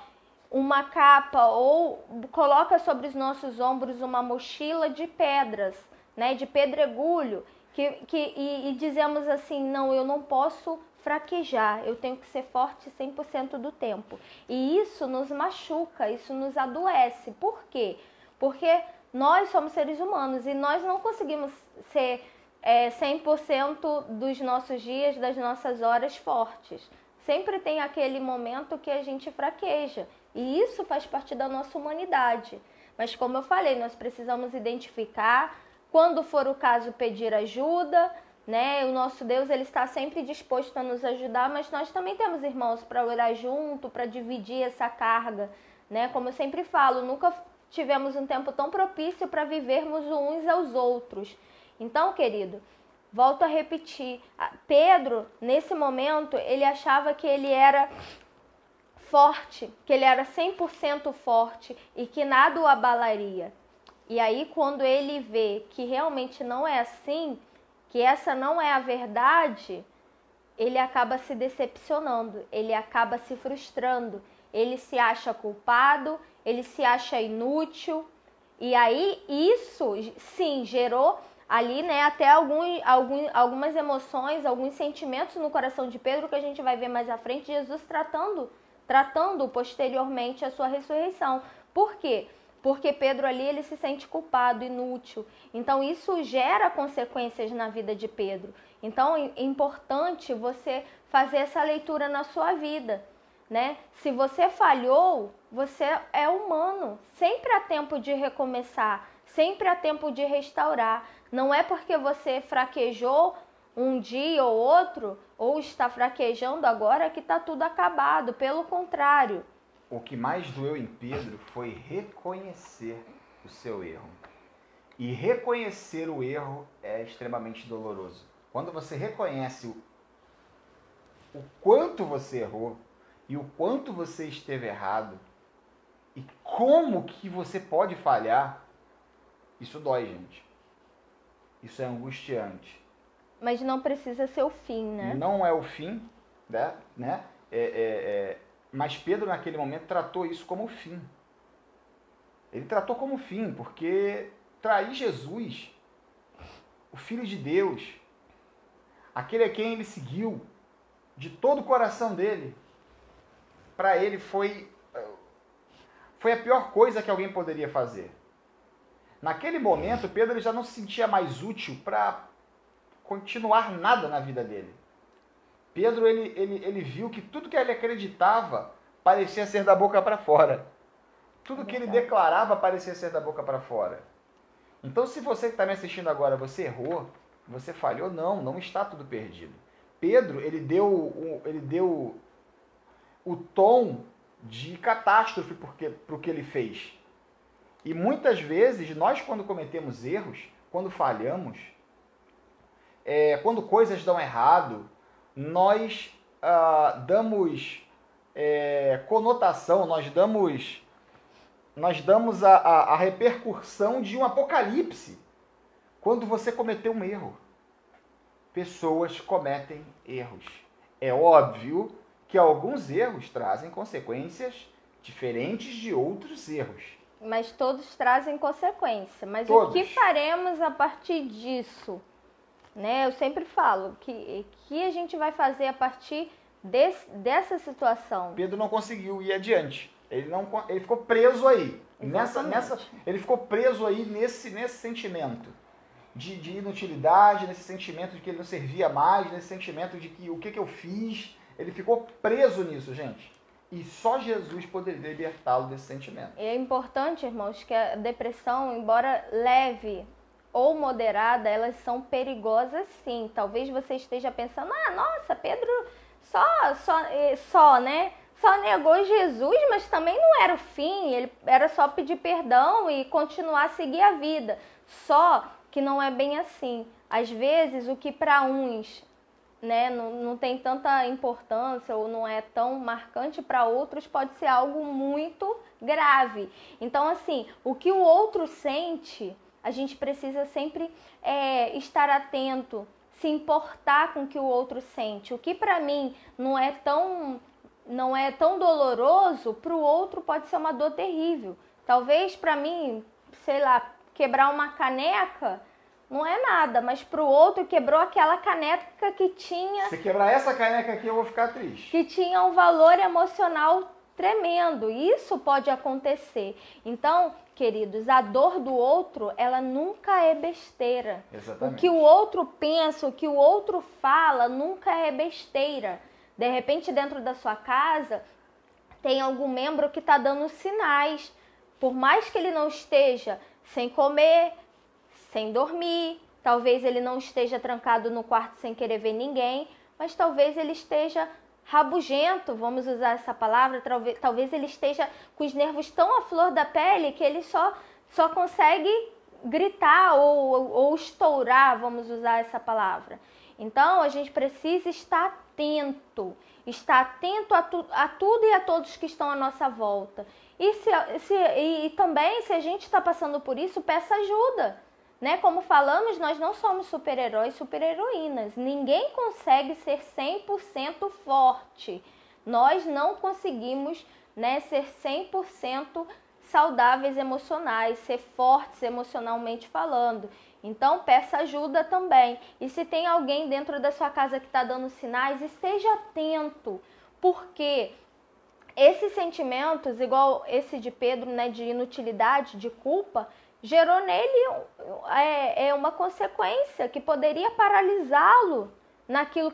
uma capa ou coloca sobre os nossos ombros uma mochila de pedras, né? De pedregulho, e dizemos assim, não, eu não posso fraquejar, eu tenho que ser forte 100% do tempo. E isso nos machuca, isso nos adoece. Por quê? Porque nós somos seres humanos e nós não conseguimos ser 100% dos nossos dias, das nossas horas fortes. Sempre tem aquele momento que a gente fraqueja. E isso faz parte da nossa humanidade. Mas como eu falei, nós precisamos identificar, quando for o caso, pedir ajuda, né? O nosso Deus, ele está sempre disposto a nos ajudar, mas nós também temos irmãos para orar junto, para dividir essa carga, né? Como eu sempre falo, nunca tivemos um tempo tão propício para vivermos uns aos outros. Então, querido, volto a repetir, Pedro, nesse momento, ele achava que ele era forte, que ele era 100% forte e que nada o abalaria. E aí, quando ele vê que realmente não é assim, que essa não é a verdade, ele acaba se decepcionando, ele acaba se frustrando, ele se acha culpado, ele se acha inútil. E aí, isso, sim, gerou ali, né, até algumas emoções, alguns sentimentos no coração de Pedro, que a gente vai ver mais à frente, Jesus tratando posteriormente a sua ressurreição. Por quê? Porque Pedro ali, ele se sente culpado, inútil. Então, isso gera consequências na vida de Pedro. Então, é importante você fazer essa leitura na sua vida, né? Se você falhou, você é humano. Sempre há tempo de recomeçar, sempre há tempo de restaurar. Não é porque você fraquejou um dia ou outro, ou está fraquejando agora, que está tudo acabado. Pelo contrário. O que mais doeu em Pedro foi reconhecer o seu erro. E reconhecer o erro é extremamente doloroso. Quando você reconhece o quanto você errou e o quanto você esteve errado e como que você pode falhar, isso dói, gente. Isso é angustiante. Mas não precisa ser o fim, né? Não é o fim, né? Mas Pedro, naquele momento, tratou isso como fim. Ele tratou como fim, porque trair Jesus, o Filho de Deus, aquele a quem ele seguiu, de todo o coração dele, para ele foi a pior coisa que alguém poderia fazer. Naquele momento, Pedro ele já não se sentia mais útil para continuar nada na vida dele. Pedro ele viu que tudo que ele acreditava parecia ser da boca para fora. Tudo que ele declarava parecia ser da boca para fora. Então, se você que está me assistindo agora, você errou, você falhou, não está tudo perdido. Pedro, ele deu o tom de catástrofe para o que ele fez. E muitas vezes, nós quando cometemos erros, quando falhamos, quando coisas dão errado, nós damos conotação, nós damos a repercussão de um apocalipse quando você cometeu um erro. Pessoas cometem erros. É óbvio que alguns erros trazem consequências diferentes de outros erros. Mas todos trazem consequência. Mas todos. O que faremos a partir disso? Né? Eu sempre falo que a gente vai fazer a partir dessa situação. Pedro não conseguiu ir adiante. Ele ficou preso aí. Ele ficou preso aí nesse sentimento de inutilidade, nesse sentimento de que ele não servia mais, nesse sentimento de que o que eu fiz. Ele ficou preso nisso, gente. E só Jesus poderia libertá-lo desse sentimento. É importante, irmãos, que a depressão, embora leve ou moderada, elas são perigosas sim. Talvez você esteja pensando, nossa, Pedro né? Só negou Jesus, mas também não era o fim, ele era só pedir perdão e continuar a seguir a vida. Só que não é bem assim. Às vezes, o que para uns, né, não tem tanta importância ou não é tão marcante, para outros pode ser algo muito grave. Então, assim, o que o outro sente, a gente precisa sempre estar atento, se importar com o que o outro sente. O que para mim não é tão doloroso, para o outro pode ser uma dor terrível. Talvez para mim, sei lá, quebrar uma caneca não é nada, mas para o outro quebrou aquela caneca que tinha... Se quebrar essa caneca aqui, eu vou ficar triste. Que tinha um valor emocional tremendo. Isso pode acontecer. Então, queridos, a dor do outro, ela nunca é besteira. Exatamente. O que o outro pensa, o que o outro fala, nunca é besteira. De repente, dentro da sua casa, tem algum membro que está dando sinais. Por mais que ele não esteja sem comer, sem dormir, talvez ele não esteja trancado no quarto sem querer ver ninguém, mas talvez ele esteja rabugento, vamos usar essa palavra, talvez ele esteja com os nervos tão à flor da pele que ele só consegue gritar ou estourar, vamos usar essa palavra. Então, a gente precisa estar atento a tudo e a todos que estão à nossa volta. E também, se a gente está passando por isso, peça ajuda. Né? Como falamos, nós não somos super-heróis, super-heroínas. Ninguém consegue ser 100% forte. Nós não conseguimos, né, ser 100% saudáveis emocionais, ser fortes emocionalmente falando. Então, peça ajuda também. E se tem alguém dentro da sua casa que está dando sinais, esteja atento. Porque esses sentimentos, igual esse de Pedro, né, de inutilidade, de culpa, gerou nele uma consequência que poderia paralisá-lo naquilo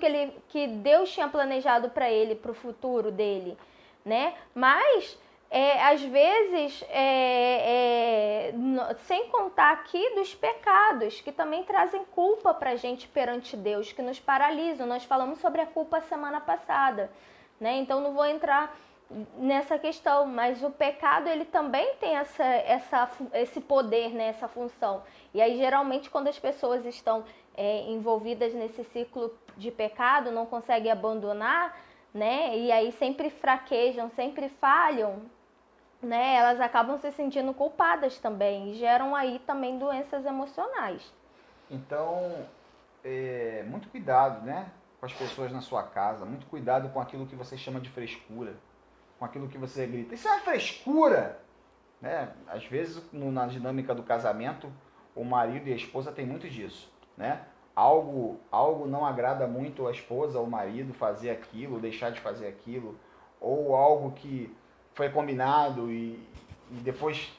que Deus tinha planejado para ele, para o futuro dele, né? Mas, às vezes, sem contar aqui dos pecados, que também trazem culpa para a gente perante Deus, que nos paralisam. Nós falamos sobre a culpa semana passada, né? Então, não vou entrar nessa questão, mas o pecado ele também tem esse poder, né, essa função. E aí geralmente quando as pessoas estão envolvidas nesse ciclo de pecado, não conseguem abandonar, né, e aí sempre fraquejam, sempre falham, né, elas acabam se sentindo culpadas também e geram aí também doenças emocionais. Então, muito cuidado, né, com as pessoas na sua casa, muito cuidado com aquilo que você chama de frescura, com aquilo que você grita. Isso é uma frescura, né? Às vezes, na dinâmica do casamento, o marido e a esposa têm muito disso, né? Algo não agrada muito a esposa ou o marido fazer aquilo, deixar de fazer aquilo, ou algo que foi combinado e depois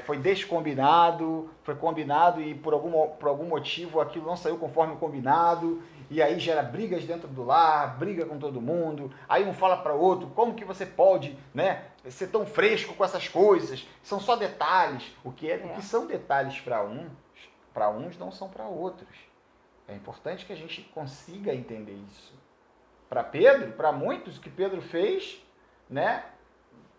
foi descombinado, foi combinado e por algum motivo aquilo não saiu conforme o combinado, e aí gera brigas dentro do lar, briga com todo mundo, aí um fala para o outro, como que você pode, né, ser tão fresco com essas coisas, são só detalhes, o que são detalhes para uns não são para outros. É importante que a gente consiga entender isso. Para Pedro, para muitos, o que Pedro fez, né,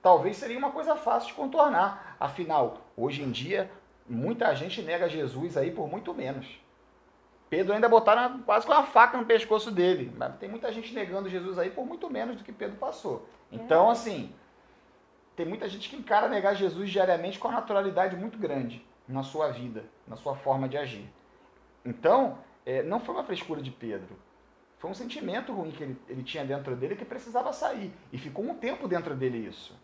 talvez seria uma coisa fácil de contornar. Afinal, hoje em dia, muita gente nega Jesus aí por muito menos. Pedro ainda botaram quase com uma faca no pescoço dele. Mas tem muita gente negando Jesus aí por muito menos do que Pedro passou. Então, assim, tem muita gente que encara negar Jesus diariamente com uma naturalidade muito grande na sua vida, na sua forma de agir. Então, não foi uma frescura de Pedro. Foi um sentimento ruim que ele tinha dentro dele que precisava sair. E ficou um tempo dentro dele isso.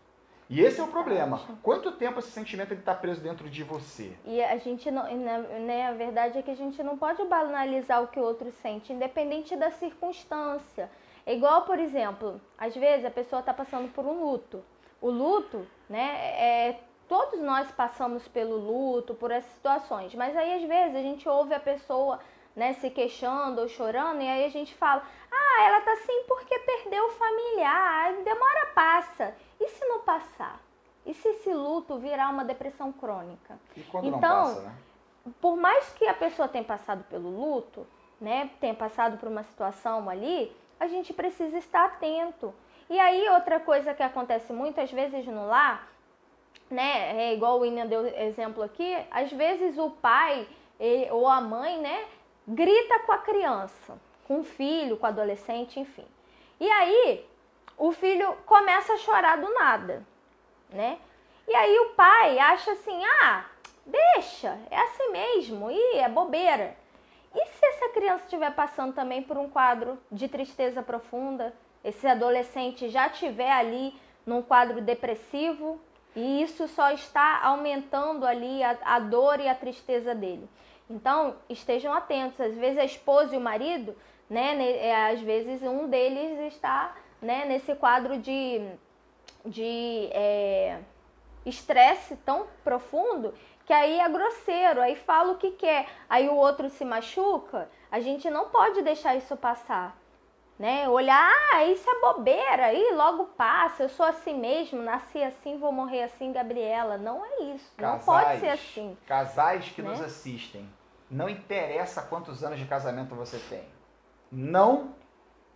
E esse é o problema. Quanto tempo esse sentimento está preso dentro de você? E a gente não, né, a verdade é que a gente não pode banalizar o que o outro sente, independente da circunstância. É igual, por exemplo, às vezes a pessoa está passando por um luto. O luto, né, todos nós passamos pelo luto, por essas situações. Mas aí às vezes a gente ouve a pessoa, né, se queixando ou chorando, e aí a gente fala, ela tá assim porque perdeu o familiar, demora, passa. E se não passar? E se esse luto virar uma depressão crônica? E quando não passa, né? Por mais que a pessoa tenha passado pelo luto, né, tenha passado por uma situação ali, a gente precisa estar atento. E aí outra coisa que acontece muitas vezes no lar, né, igual o William deu exemplo aqui, às vezes o pai ou a mãe, né, grita com a criança, com o filho, com o adolescente, enfim. E aí, o filho começa a chorar do nada, né? E aí o pai acha assim, deixa, é assim mesmo, é bobeira. E se essa criança estiver passando também por um quadro de tristeza profunda, esse adolescente já estiver ali num quadro depressivo, e isso só está aumentando ali a dor e a tristeza dele. Então, estejam atentos. Às vezes a esposa e o marido, né, às vezes um deles está, né, nesse quadro de de estresse tão profundo que aí é grosseiro, aí fala o que quer, aí o outro se machuca. A gente não pode deixar isso passar, né? Olhar, isso é bobeira, aí logo passa, eu sou assim mesmo, nasci assim, vou morrer assim, Gabriela. Não é isso, não pode ser assim. Casais que né? nos assistem, não interessa quantos anos de casamento você tem. Não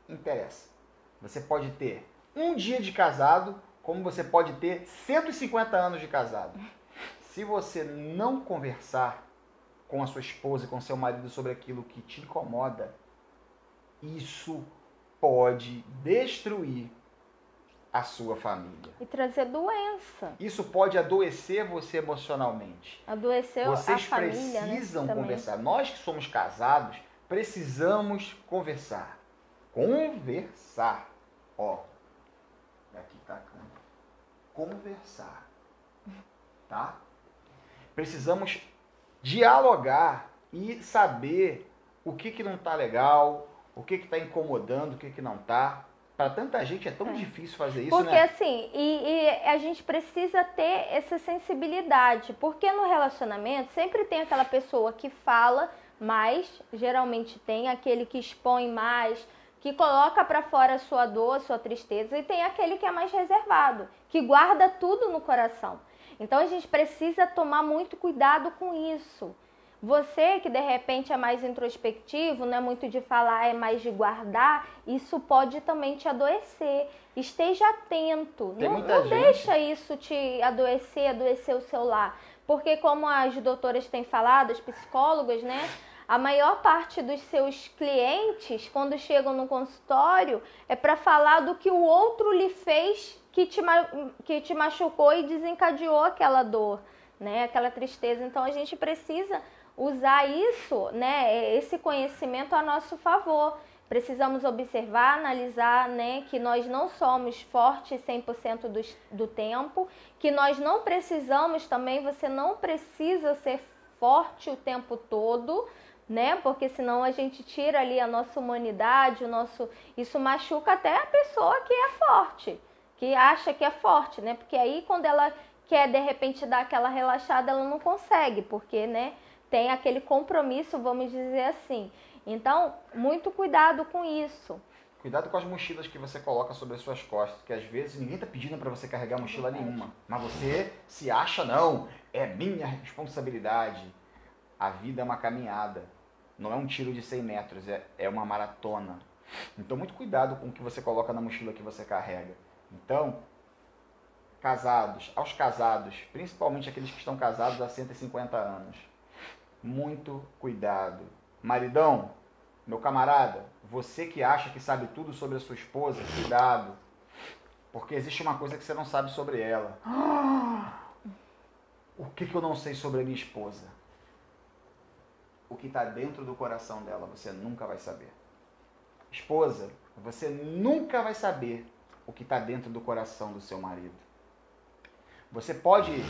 interessa. Você pode ter um dia de casado, como você pode ter 150 anos de casado. Se você não conversar com a sua esposa e com seu marido sobre aquilo que te incomoda, isso pode destruir a sua família. E trazer doença. Isso pode adoecer você emocionalmente. Adoecer Vocês a família, precisam né? conversar. Nós que somos casados, precisamos conversar. Conversar. Ó, aqui tá a câmera. Conversar. Tá? Precisamos dialogar e saber o que não tá legal, o que tá incomodando, o que não tá. Para tanta gente é tão difícil fazer isso, porque, né? assim, e a gente precisa ter essa sensibilidade, porque no relacionamento sempre tem aquela pessoa que fala mais, geralmente tem aquele que expõe mais, que coloca para fora a sua dor, a sua tristeza, e tem aquele que é mais reservado, que guarda tudo no coração. Então a gente precisa tomar muito cuidado com isso. Você que de repente é mais introspectivo, não é muito de falar, é mais de guardar, isso pode também te adoecer. Esteja atento, não deixa isso te adoecer o seu lar. Porque como as doutoras têm falado, as psicólogas, né? A maior parte dos seus clientes, quando chegam no consultório, é para falar do que o outro lhe fez que te machucou e desencadeou aquela dor, né? Aquela tristeza. Então a gente precisa usar isso, né, esse conhecimento a nosso favor. Precisamos observar, analisar, né, que nós não somos fortes 100% do tempo, que nós não precisamos também, você não precisa ser forte o tempo todo, né, porque senão a gente tira ali a nossa humanidade, isso machuca até a pessoa que é forte, que acha que é forte, né, porque aí quando ela quer de repente dar aquela relaxada, ela não consegue, porque, né, tem aquele compromisso, vamos dizer assim. Então, muito cuidado com isso. Cuidado com as mochilas que você coloca sobre as suas costas, que às vezes ninguém está pedindo para você carregar mochila nenhuma. Mas você se acha, não, é minha responsabilidade. A vida é uma caminhada, não é um tiro de 100 metros, é uma maratona. Então, muito cuidado com o que você coloca na mochila que você carrega. Então, aos casados, principalmente aqueles que estão casados há 150 anos, muito cuidado. Maridão, meu camarada, você que acha que sabe tudo sobre a sua esposa, cuidado. Porque existe uma coisa que você não sabe sobre ela. O que eu não sei sobre a minha esposa? O que está dentro do coração dela, você nunca vai saber. Esposa, você nunca vai saber o que está dentro do coração do seu marido. Você pode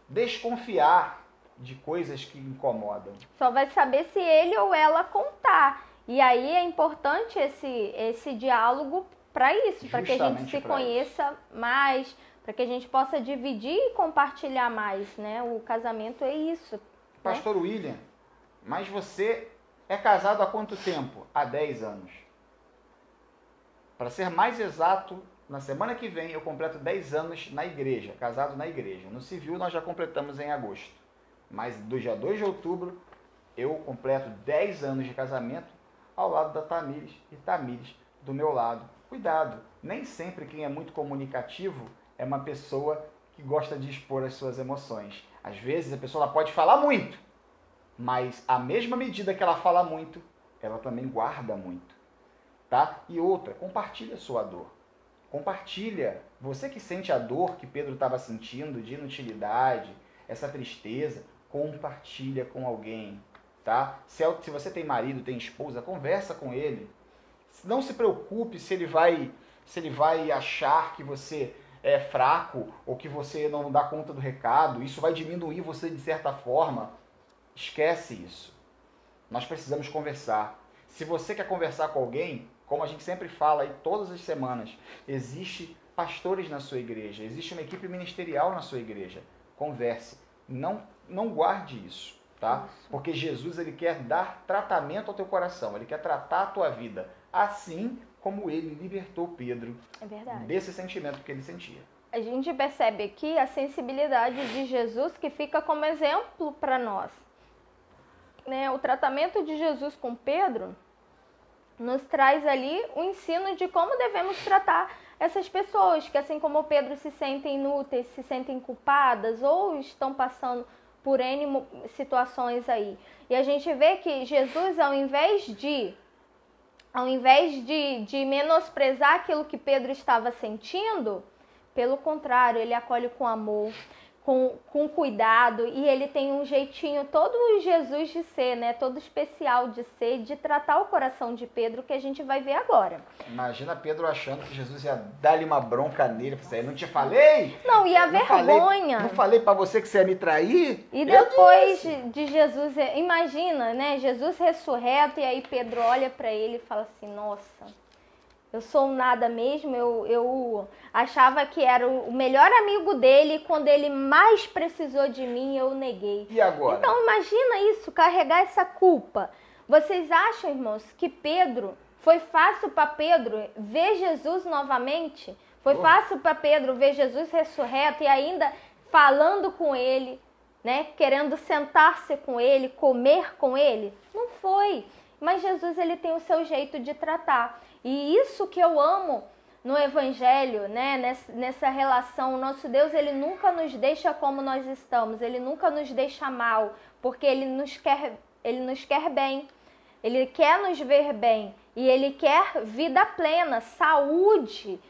desconfiar de coisas que incomodam. Só vai saber se ele ou ela contar. E aí é importante esse diálogo para isso, para que a gente se conheça mais, para que a gente possa dividir e compartilhar mais, né? O casamento é isso. Pastor William, mas você é casado há quanto tempo? Há 10 anos. Para ser mais exato, na semana que vem eu completo 10 anos na igreja, casado na igreja. No civil nós já completamos em agosto. Mas do dia 2 de outubro eu completo 10 anos de casamento ao lado da Tamires e Tamires do meu lado. Cuidado, nem sempre quem é muito comunicativo é uma pessoa que gosta de expor as suas emoções. Às vezes a pessoa pode falar muito, mas à mesma medida que ela fala muito, ela também guarda muito. Tá? E outra, compartilha a sua dor. Compartilha. Você que sente a dor que Pedro estava sentindo de inutilidade, essa tristeza, compartilha com alguém, tá? Se você tem marido, tem esposa, conversa com ele. Não se preocupe se ele vai achar que você é fraco ou que você não dá conta do recado. Isso vai diminuir você de certa forma. Esquece isso. Nós precisamos conversar. Se você quer conversar com alguém, como a gente sempre fala aí todas as semanas, existe pastores na sua igreja, existe uma equipe ministerial na sua igreja. Converse. Não guarde isso, tá? Porque Jesus, ele quer dar tratamento ao teu coração, ele quer tratar a tua vida, assim como ele libertou Pedro desse sentimento que ele sentia. A gente percebe aqui a sensibilidade de Jesus que fica como exemplo para nós. Né? O tratamento de Jesus com Pedro nos traz ali o ensino de como devemos tratar essas pessoas que, assim como Pedro, se sentem inúteis, se sentem culpadas ou estão passando por N situações aí. E a gente vê que Jesus, ao invés de menosprezar aquilo que Pedro estava sentindo, pelo contrário, ele acolhe com amor, com cuidado, e ele tem um jeitinho todo Jesus de ser, né? Todo especial de ser, de tratar o coração de Pedro, que a gente vai ver agora. Imagina Pedro achando que Jesus ia dar-lhe uma bronca nele, eu não te falei? Não, e a vergonha. Não falei pra você que você ia me trair? E depois de Jesus, imagina, né? Jesus ressurreto, e aí Pedro olha pra ele e fala assim, nossa, eu sou um nada mesmo, eu achava que era o melhor amigo dele, quando ele mais precisou de mim, eu neguei. E agora? Então imagina isso, carregar essa culpa. Vocês acham, irmãos, que foi fácil para Pedro ver Jesus novamente? Foi fácil para Pedro ver Jesus ressurreto e ainda falando com ele, né? Querendo sentar-se com ele, comer com ele? Não foi. Mas Jesus, ele tem o seu jeito de tratar. E isso que eu amo no Evangelho, né? Nessa relação, o nosso Deus, ele nunca nos deixa como nós estamos, ele nunca nos deixa mal, porque ele nos quer bem, ele quer nos ver bem, e ele quer vida plena, saúde,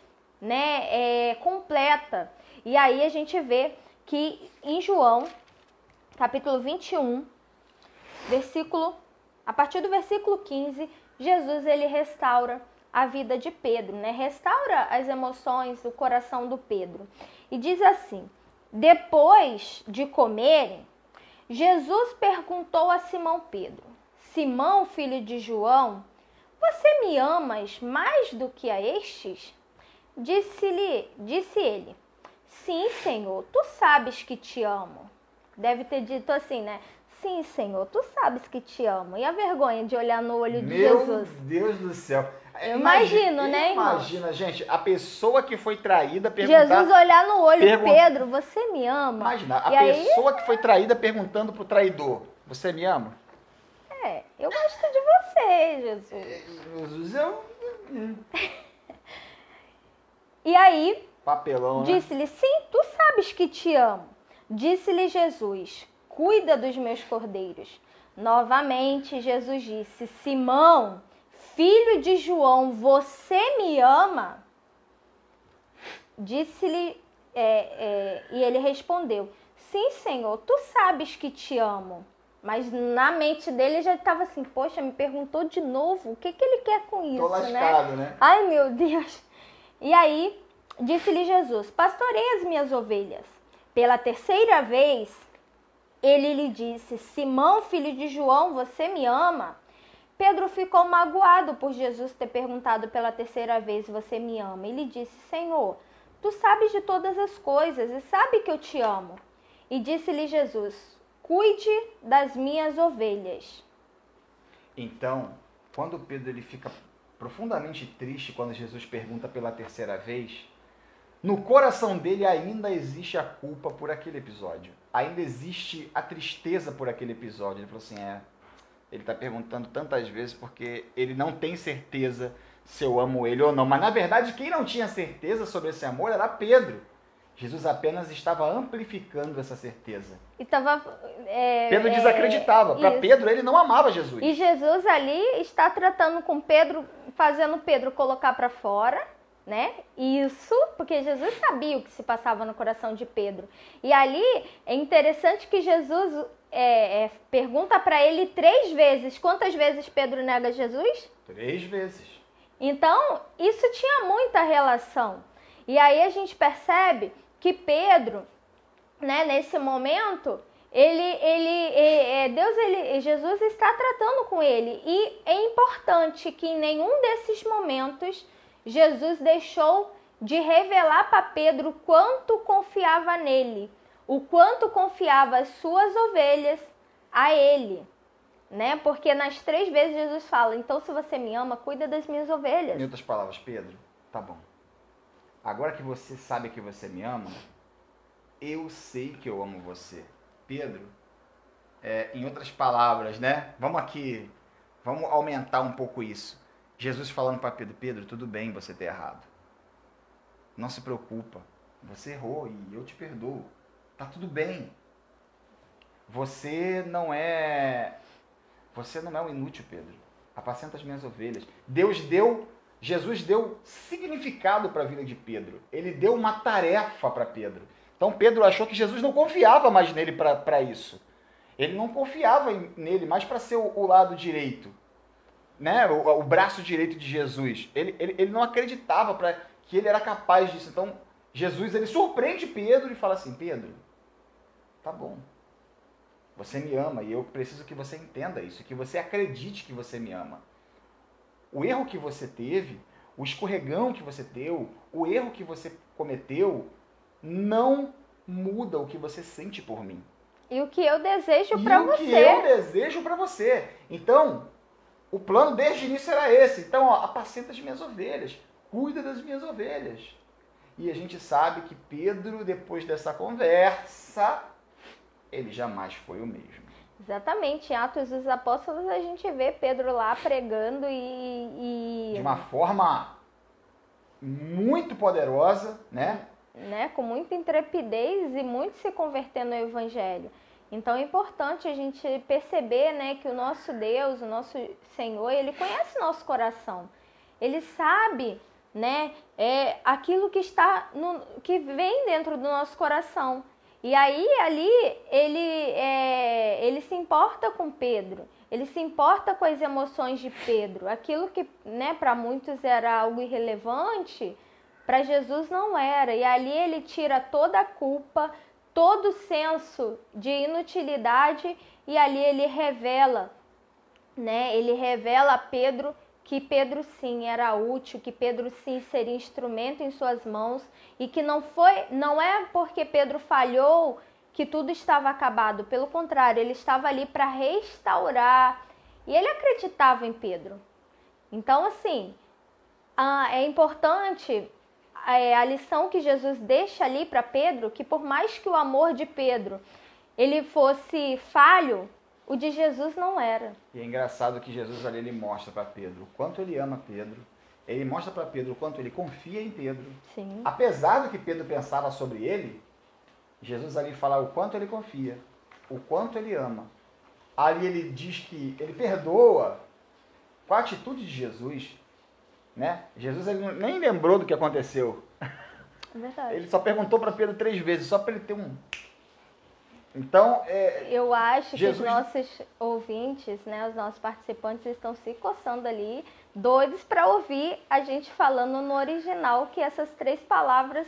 né? Completa. E aí a gente vê que em João, capítulo 21, a partir do versículo 15, Jesus, ele restaura a vida de Pedro, né? Restaura as emoções, o coração do Pedro. E diz assim, depois de comerem, Jesus perguntou a Simão Pedro, Simão, filho de João, você me amas mais do que a estes? Disse ele, sim, Senhor, tu sabes que te amo. Deve ter dito assim, né? Sim, Senhor, tu sabes que te amo. E a vergonha de olhar no olho de Jesus? Meu Deus do céu. Eu imagino, né, irmão? Imagina, gente, a pessoa que foi traída perguntar... Jesus olhar no olho, Pedro, você me ama? Imagina, a pessoa que foi traída perguntando pro traidor, você me ama? Eu gosto de você, Jesus. Jesus, eu... E aí, papelão, disse-lhe, sim, tu sabes que te amo. Disse-lhe Jesus, cuida dos meus cordeiros. Novamente, Jesus disse, Simão, filho de João, você me ama? Disse-lhe, e ele respondeu, sim, Senhor, tu sabes que te amo. Mas na mente dele já estava assim, poxa, me perguntou de novo, o que ele quer com isso, tô lascado, né? Ai, meu Deus. E aí, disse-lhe Jesus, pastorei as minhas ovelhas. Pela terceira vez, ele lhe disse, Simão, filho de João, você me ama? Pedro ficou magoado por Jesus ter perguntado pela terceira vez, você me ama? Ele disse, Senhor, tu sabes de todas as coisas e sabe que eu te amo. E disse-lhe Jesus, cuide das minhas ovelhas. Então, quando Pedro ele fica profundamente triste quando Jesus pergunta pela terceira vez, no coração dele ainda existe a culpa por aquele episódio. Ainda existe a tristeza por aquele episódio. Ele falou assim, ele está perguntando tantas vezes porque ele não tem certeza se eu amo ele ou não. Mas na verdade quem não tinha certeza sobre esse amor era Pedro. Jesus apenas estava amplificando essa certeza. Pedro desacreditava. Para Pedro, ele não amava Jesus. E Jesus ali está tratando com Pedro, fazendo Pedro colocar para fora, né? Isso, porque Jesus sabia o que se passava no coração de Pedro. E ali é interessante que Jesus pergunta para ele 3 vezes. Quantas vezes Pedro nega Jesus? 3 vezes. Então, isso tinha muita relação. E aí a gente percebe que Pedro, né, nesse momento, Jesus está tratando com ele. E é importante que em nenhum desses momentos Jesus deixou de revelar para Pedro o quanto confiava nele, o quanto confiava as suas ovelhas a ele, né? Porque nas 3 vezes Jesus fala, então se você me ama, cuida das minhas ovelhas. Em outras palavras, Pedro, tá bom. Agora que você sabe que você me ama, eu sei que eu amo você. Pedro, em outras palavras, né? Vamos aumentar um pouco isso. Jesus falando para Pedro, Pedro, tudo bem você ter errado. Não se preocupa, você errou e eu te perdoo. Tá tudo bem. Você não é um inútil, Pedro. Apacenta as minhas ovelhas. Jesus deu significado para a vida de Pedro. Ele deu uma tarefa para Pedro. Então Pedro achou que Jesus não confiava mais nele para isso. Ele não confiava nele mais para ser o lado direito, né? O braço direito de Jesus. Ele não acreditava que ele era capaz disso. Então Jesus ele surpreende Pedro e fala assim, Pedro, tá bom. Você me ama e eu preciso que você entenda isso, que você acredite que você me ama. O erro que você teve, o escorregão que você deu, o erro que você cometeu, não muda o que você sente por mim. E o que eu desejo para você. E o que eu desejo para você. Então, o plano desde o início era esse. Então, apacenta as minhas ovelhas, cuida das minhas ovelhas. E a gente sabe que Pedro, depois dessa conversa, ele jamais foi o mesmo. Exatamente, em Atos dos Apóstolos a gente vê Pedro lá pregando e... De uma forma muito poderosa, né? Com muita intrepidez e muito se convertendo ao Evangelho. Então é importante a gente perceber, né, que o nosso Deus, o nosso Senhor, Ele conhece nosso coração. Ele sabe, né, aquilo que que vem dentro do nosso coração. E aí, ali, ele se importa com Pedro, ele se importa com as emoções de Pedro. Aquilo que, né, para muitos era algo irrelevante, para Jesus não era. E ali ele tira toda a culpa, todo o senso de inutilidade, e ali ele revela, né, ele revela a Pedro que Pedro sim era útil, que Pedro sim seria instrumento em suas mãos e que não é porque Pedro falhou que tudo estava acabado, pelo contrário, ele estava ali para restaurar e ele acreditava em Pedro. Então, assim, é importante a lição que Jesus deixa ali para Pedro, que por mais que o amor de Pedro ele fosse falho, o de Jesus não era. E é engraçado que Jesus ali ele mostra para Pedro o quanto ele ama Pedro. Ele mostra para Pedro o quanto ele confia em Pedro. Sim. Apesar do que Pedro pensava sobre ele, Jesus ali fala o quanto ele confia, o quanto ele ama. Ali ele diz que ele perdoa com a atitude de Jesus, né? Jesus ele nem lembrou do que aconteceu. É verdade. Ele só perguntou para Pedro 3 vezes, só para ele ter um... Então, eu acho Jesus... que os nossos ouvintes, né, os nossos participantes estão se coçando ali, doidos para ouvir a gente falando no original que essas 3 palavras,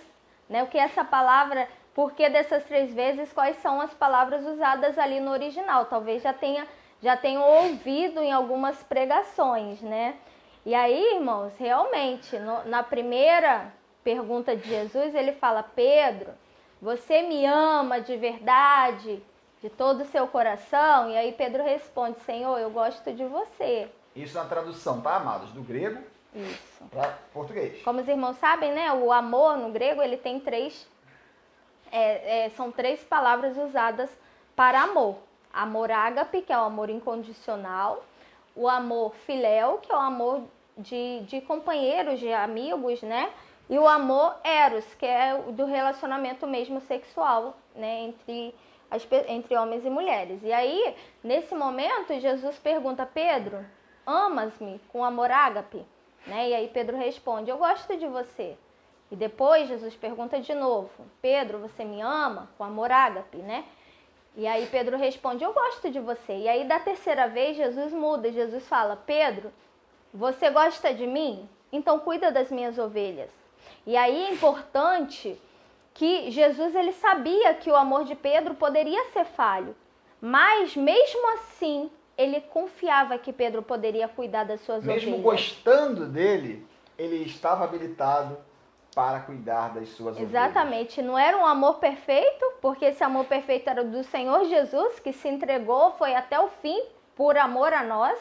né, o que essa palavra, por que dessas 3 vezes, quais são as palavras usadas ali no original. Talvez já tenham ouvido em algumas pregações, né? E aí, irmãos, realmente, na primeira pergunta de Jesus, ele fala, Pedro, você me ama de verdade, de todo o seu coração? E aí Pedro responde, Senhor, eu gosto de você. Isso na tradução, tá, amados? Do grego para português. Como os irmãos sabem, né, o amor no grego, ele tem 3, são 3 palavras usadas para amor. Amor ágape, que é o amor incondicional. O amor filéu, que é o amor de companheiros, de amigos, né? E o amor eros, que é do relacionamento mesmo sexual, né, entre homens e mulheres. E aí, nesse momento, Jesus pergunta, Pedro, amas-me com amor ágape? Né? E aí Pedro responde, eu gosto de você. E depois Jesus pergunta de novo, Pedro, você me ama com amor ágape, né? E aí Pedro responde, eu gosto de você. E aí da terceira vez Jesus muda, Jesus fala, Pedro, você gosta de mim? Então cuida das minhas ovelhas. E aí é importante que Jesus ele sabia que o amor de Pedro poderia ser falho, mas mesmo assim ele confiava que Pedro poderia cuidar das suas ovelhas. Mesmo gostando dele, ele estava habilitado para cuidar das suas ovelhas. Exatamente, não era um amor perfeito, porque esse amor perfeito era do Senhor Jesus, que se entregou, foi até o fim, por amor a nós,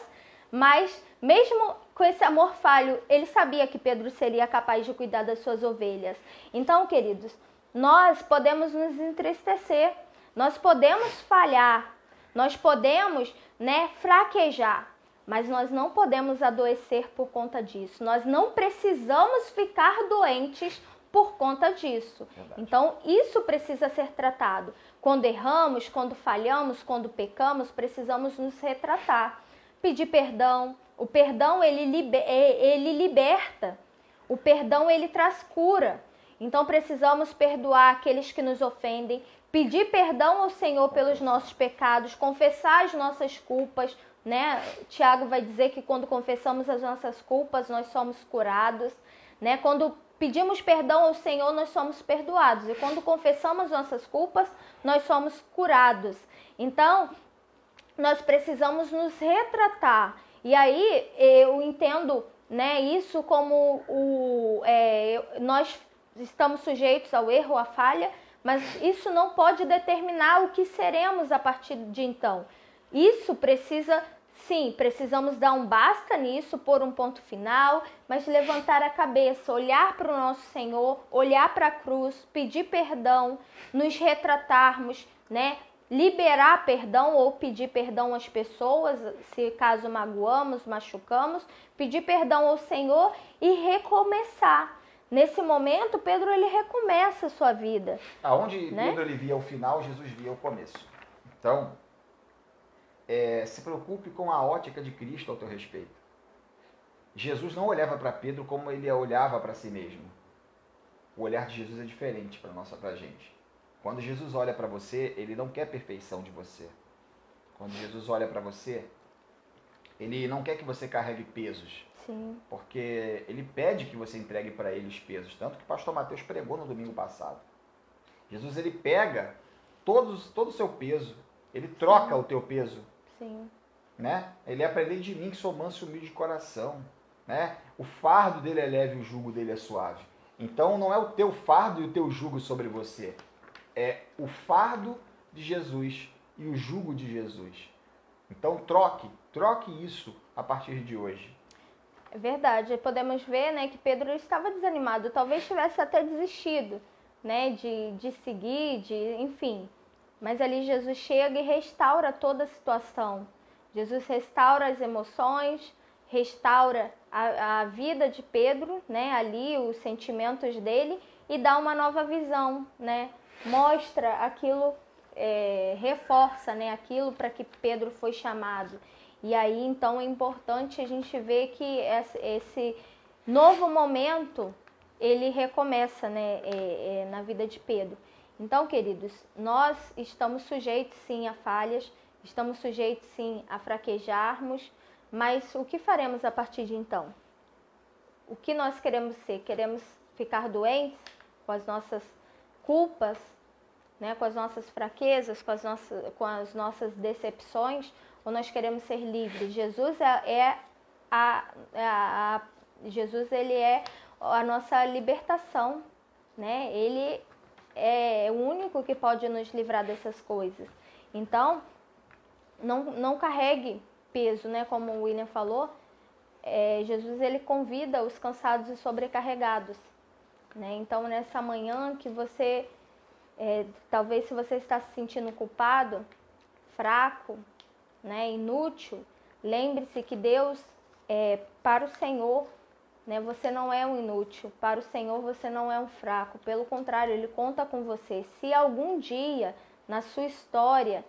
mas mesmo com esse amor falho, ele sabia que Pedro seria capaz de cuidar das suas ovelhas. Então, queridos, nós podemos nos entristecer, nós podemos falhar, nós podemos, fraquejar, mas nós não podemos adoecer por conta disso. Nós não precisamos ficar doentes por conta disso. Verdade. Então, isso precisa ser tratado. Quando erramos, quando falhamos, quando pecamos, precisamos nos retratar. Pedir perdão. O perdão, ele liberta. O perdão, ele traz cura. Então, precisamos perdoar aqueles que nos ofendem, pedir perdão ao Senhor pelos nossos pecados, confessar as nossas culpas, né? Tiago vai dizer que quando confessamos as nossas culpas, nós somos curados, né? Quando pedimos perdão ao Senhor, nós somos perdoados. E quando confessamos nossas culpas, nós somos curados. Então, nós precisamos nos retratar. E aí, eu entendo, isso como nós estamos sujeitos ao erro, à falha, mas isso não pode determinar o que seremos a partir de então. Isso precisamos dar um basta nisso, pôr um ponto final, mas levantar a cabeça, olhar para o nosso Senhor, olhar para a cruz, pedir perdão, nos retratarmos, liberar perdão ou pedir perdão às pessoas, se caso magoamos, machucamos, pedir perdão ao Senhor e recomeçar. Nesse momento, Pedro, ele recomeça a sua vida. Aonde Pedro ele via o final, Jesus via o começo. Então, se preocupe com a ótica de Cristo ao teu respeito. Jesus não olhava para Pedro como ele olhava para si mesmo. O olhar de Jesus é diferente para a gente. Quando Jesus olha para você, ele não quer perfeição de você. Quando Jesus olha para você, ele não quer que você carregue pesos. Sim. Porque ele pede que você entregue para ele os pesos. Tanto que o pastor Mateus pregou no domingo passado. Jesus, ele pega todo o seu peso. Ele troca o teu peso. Sim. Ele é aprender de mim que sou manso e humilde de coração. O fardo dele é leve e o jugo dele é suave. Então não é o teu fardo e o teu jugo sobre você. É o fardo de Jesus e o jugo de Jesus. Então troque isso a partir de hoje. É verdade, podemos ver, que Pedro estava desanimado, talvez tivesse até desistido, de seguir, enfim. Mas ali Jesus chega e restaura toda a situação. Jesus restaura as emoções, restaura a vida de Pedro, ali os sentimentos dele e dá uma nova visão, mostra aquilo, reforça, aquilo para que Pedro foi chamado. E aí, então, é importante a gente ver que esse novo momento, ele recomeça, na vida de Pedro. Então, queridos, nós estamos sujeitos, sim, a falhas, estamos sujeitos, sim, a fraquejarmos, mas o que faremos a partir de então? O que nós queremos ser? Queremos ficar doentes com as nossas culpas, com as nossas fraquezas, com as nossas decepções, ou nós queremos ser livres? Jesus Jesus, ele é a nossa libertação, Ele é o único que pode nos livrar dessas coisas. Então, não carregue peso, como o William falou. Jesus, ele convida os cansados e sobrecarregados. Então, nessa manhã que você, talvez se você está se sentindo culpado, fraco, inútil, lembre-se que Deus, para o Senhor, você não é um inútil, para o Senhor você não é um fraco, pelo contrário, Ele conta com você. Se algum dia na sua história,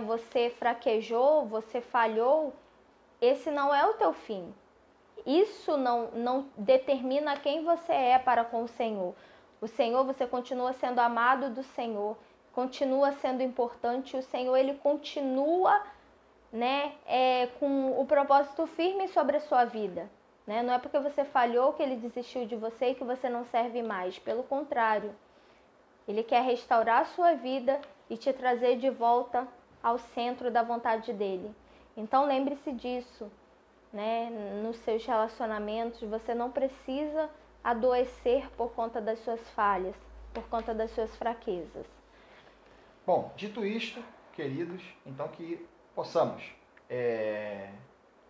você fraquejou, você falhou, esse não é o teu fim. Isso não determina quem você é para com o Senhor. O Senhor, você continua sendo amado do Senhor, continua sendo importante, o Senhor, ele continua com o propósito firme sobre a sua vida. Não é porque você falhou que ele desistiu de você e que você não serve mais. Pelo contrário, ele quer restaurar a sua vida e te trazer de volta ao centro da vontade dele. Então lembre-se disso, nos seus relacionamentos. Você não precisa adoecer por conta das suas falhas, por conta das suas fraquezas. Bom, dito isto, queridos, então que possamos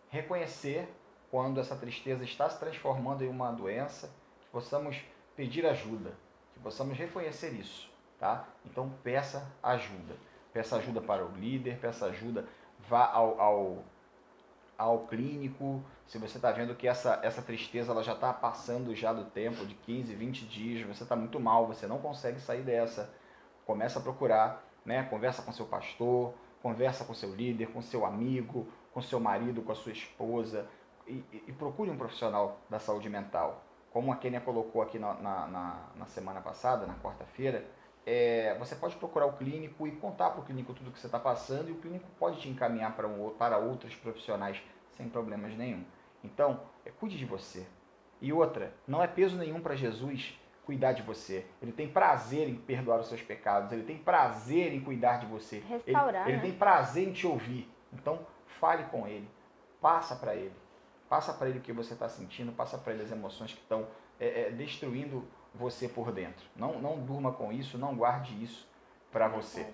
reconhecer quando essa tristeza está se transformando em uma doença, que possamos pedir ajuda, que possamos reconhecer isso, tá? Então peça ajuda. Peça ajuda para o líder, peça ajuda, vá ao clínico. Se você está vendo que essa tristeza ela já está passando já do tempo de 15, 20 dias, você está muito mal, você não consegue sair dessa, começa a procurar, né? Conversa com seu pastor, conversa com seu líder, com seu amigo, com seu marido, com a sua esposa, e procure um profissional da saúde mental. Como a Kênia colocou aqui na semana passada, na quarta-feira, você pode procurar o clínico e contar para o clínico tudo que você está passando, e o clínico pode te encaminhar para outros profissionais sem problemas nenhum. Então, cuide de você. E outra, não é peso nenhum para Jesus cuidar de você. Ele tem prazer em perdoar os seus pecados, ele tem prazer em cuidar de você. Restaurar, ele tem prazer em te ouvir. Então, fale com ele, passa para ele. Passa para ele o que você está sentindo, passa para ele as emoções que estão destruindo você por dentro. Não durma com isso, não guarde isso para você.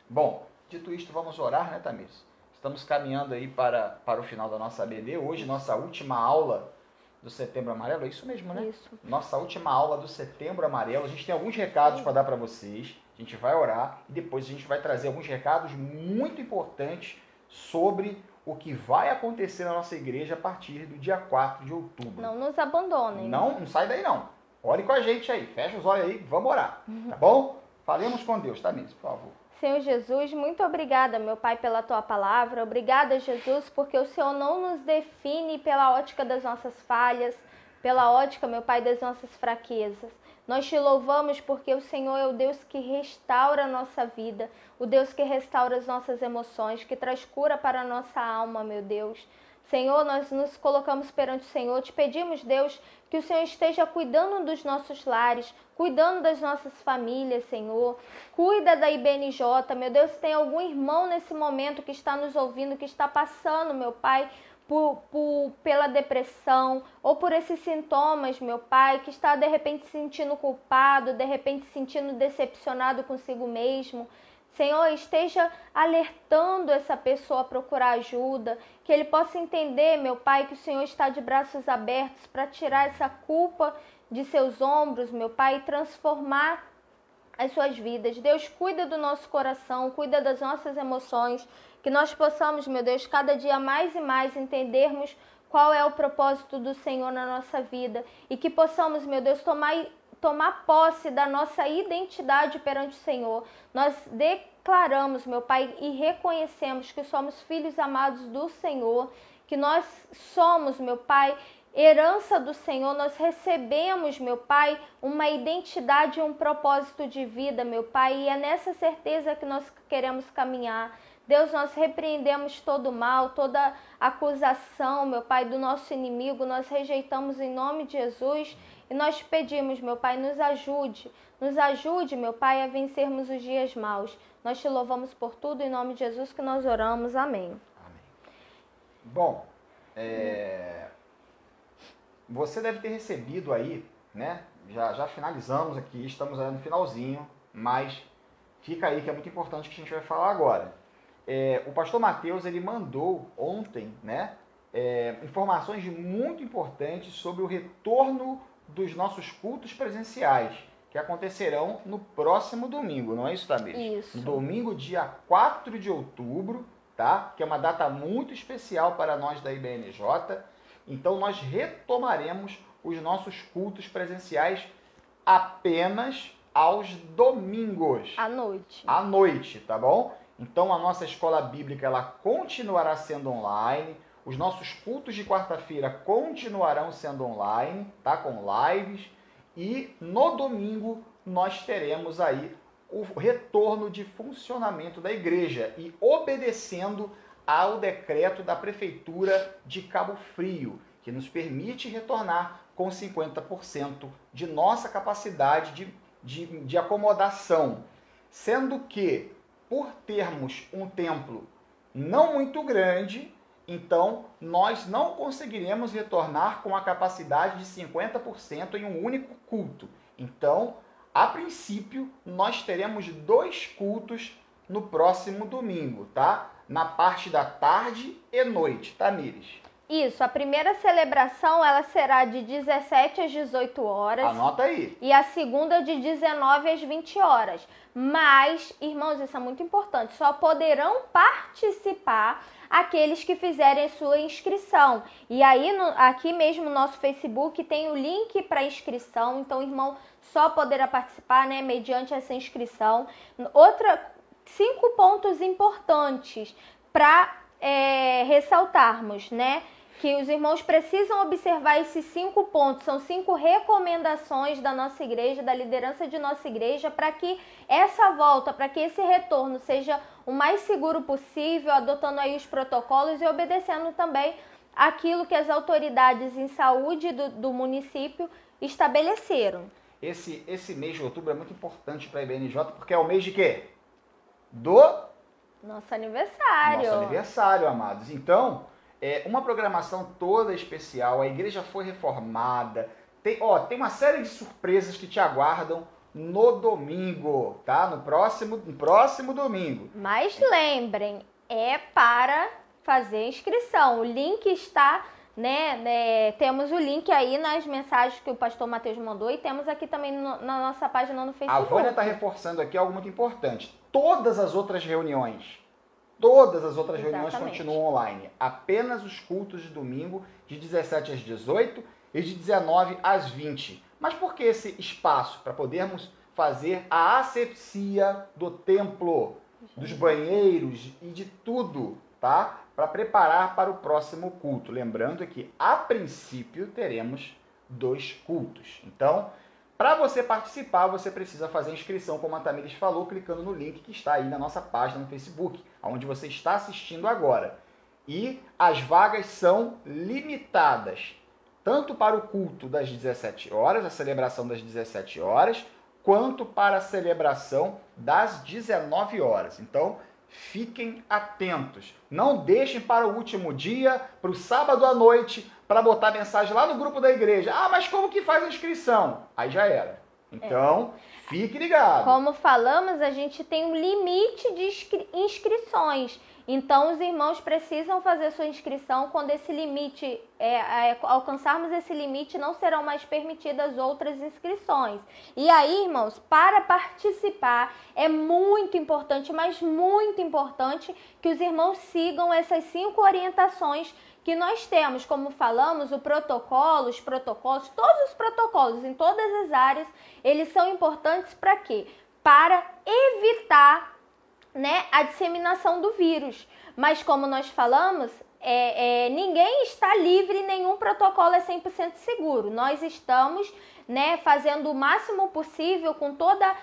Bom, dito isto, vamos orar, né, Tamires? Estamos caminhando aí para o final da nossa ABD. Hoje, nossa última aula do Setembro Amarelo. É isso mesmo, né? Isso. Nossa última aula do Setembro Amarelo. A gente tem alguns recados para dar para vocês. A gente vai orar e depois a gente vai trazer alguns recados muito importantes sobre o que vai acontecer na nossa igreja a partir do dia 4 de outubro. Não nos abandonem. Não sai daí não. Ore com a gente aí. Fecha os olhos aí, vamos orar. Tá bom? Falemos com Deus, tá, Miss? Por favor. Senhor Jesus, muito obrigada, meu Pai, pela Tua palavra. Obrigada, Jesus, porque o Senhor não nos define pela ótica das nossas falhas, pela ótica, meu Pai, das nossas fraquezas. Nós te louvamos porque o Senhor é o Deus que restaura a nossa vida, o Deus que restaura as nossas emoções, que traz cura para a nossa alma, meu Deus. Senhor, nós nos colocamos perante o Senhor, te pedimos, Deus, que o Senhor esteja cuidando dos nossos lares, cuidando das nossas famílias, Senhor. Cuida da IBNJ, meu Deus, se tem algum irmão nesse momento que está nos ouvindo, que está passando, meu Pai, pela depressão ou por esses sintomas, meu Pai, que está de repente se sentindo culpado, de repente se sentindo decepcionado consigo mesmo. Senhor, esteja alertando essa pessoa a procurar ajuda, que ele possa entender, meu Pai, que o Senhor está de braços abertos para tirar essa culpa de seus ombros, meu Pai, e transformar as suas vidas. Deus, cuida do nosso coração, cuida das nossas emoções, que nós possamos, meu Deus, cada dia mais e mais entendermos qual é o propósito do Senhor na nossa vida e que possamos, meu Deus, tomar posse da nossa identidade perante o Senhor. Nós declaramos, meu Pai, e reconhecemos que somos filhos amados do Senhor, que nós somos, meu Pai, herança do Senhor. Nós recebemos, meu Pai, uma identidade e um propósito de vida, meu Pai, e é nessa certeza que nós queremos caminhar. Deus, nós repreendemos todo o mal, toda acusação, meu Pai, do nosso inimigo, nós rejeitamos em nome de Jesus. E nós te pedimos, meu Pai, nos ajude, meu Pai, a vencermos os dias maus. Nós te louvamos por tudo, em nome de Jesus que nós oramos. Amém. Amém. Bom, você deve ter recebido aí, né? Já finalizamos aqui, estamos aí no finalzinho, mas fica aí que é muito importante que a gente vai falar agora. O pastor Mateus, ele mandou ontem, né? Informações muito importantes sobre o retorno dos nossos cultos presenciais, que acontecerão no próximo domingo, não é isso, Tamires? Isso. No domingo, dia 4 de outubro, tá? Que é uma data muito especial para nós da IBNJ. Então, nós retomaremos os nossos cultos presenciais apenas aos domingos. À noite, tá bom? Então, a nossa escola bíblica, ela continuará sendo online. Os nossos cultos de quarta-feira continuarão sendo online, tá? Com lives. E no domingo nós teremos aí o retorno de funcionamento da igreja e obedecendo ao decreto da Prefeitura de Cabo Frio, que nos permite retornar com 50% de nossa capacidade de acomodação. Sendo que, por termos um templo não muito grande, então nós não conseguiremos retornar com a capacidade de 50% em um único culto. Então, a princípio, nós teremos 2 cultos no próximo domingo, tá? Na parte da tarde e noite, tá, Mires? Isso, a primeira celebração ela será de 17 às 18 horas. Anota aí. E a segunda de 19 às 20 horas. Mas, irmãos, isso é muito importante, só poderão participar aqueles que fizerem sua inscrição. E aí, aqui mesmo no nosso Facebook tem o link para inscrição, então o irmão só poderá participar, né, mediante essa inscrição. 5 pontos importantes para ressaltarmos, né? Que os irmãos precisam observar esses 5 pontos, são 5 recomendações da nossa igreja, da liderança de nossa igreja, para que essa volta, para que esse retorno seja o mais seguro possível, adotando aí os protocolos e obedecendo também aquilo que as autoridades em saúde do município estabeleceram. Esse mês de outubro é muito importante para a IBNJ, porque é o mês de quê? Do nosso aniversário. Nosso aniversário, amados. Então, uma programação toda especial, a igreja foi reformada, tem uma série de surpresas que te aguardam no domingo, tá? No próximo domingo. Mas lembrem, é para fazer inscrição. O link está, né? Temos o link aí nas mensagens que o pastor Matheus mandou e temos aqui também na nossa página no Facebook. A Vânia está reforçando aqui algo muito importante. Todas as outras reuniões continuam online. Apenas os cultos de domingo, de 17 às 18 e de 19 às 20. Mas por que esse espaço? Para podermos fazer a asepsia do templo, dos banheiros e de tudo, tá? Para preparar para o próximo culto. Lembrando que, a princípio, teremos 2 cultos. Então, para você participar, você precisa fazer a inscrição, como a Tamires falou, clicando no link que está aí na nossa página no Facebook, onde você está assistindo agora. E as vagas são limitadas, tanto para o culto das 17 horas, a celebração das 17 horas, quanto para a celebração das 19 horas. Então, fiquem atentos. Não deixem para o último dia, para o sábado à noite, para botar mensagem lá no grupo da igreja. Ah, mas como que faz a inscrição? Aí já era. Então, fique ligado. Como falamos, a gente tem um limite de inscrições. Então, os irmãos precisam fazer sua inscrição. Quando esse limite, alcançarmos esse limite, não serão mais permitidas outras inscrições. E aí, irmãos, para participar, é muito importante, mas muito importante, que os irmãos sigam essas 5 orientações que nós temos. Como falamos, os protocolos, todos os protocolos em todas as áreas, eles são importantes para quê? Para evitar, né, a disseminação do vírus. Mas como nós falamos, ninguém está livre, nenhum protocolo é 100% seguro. Nós estamos, né, fazendo o máximo possível com toda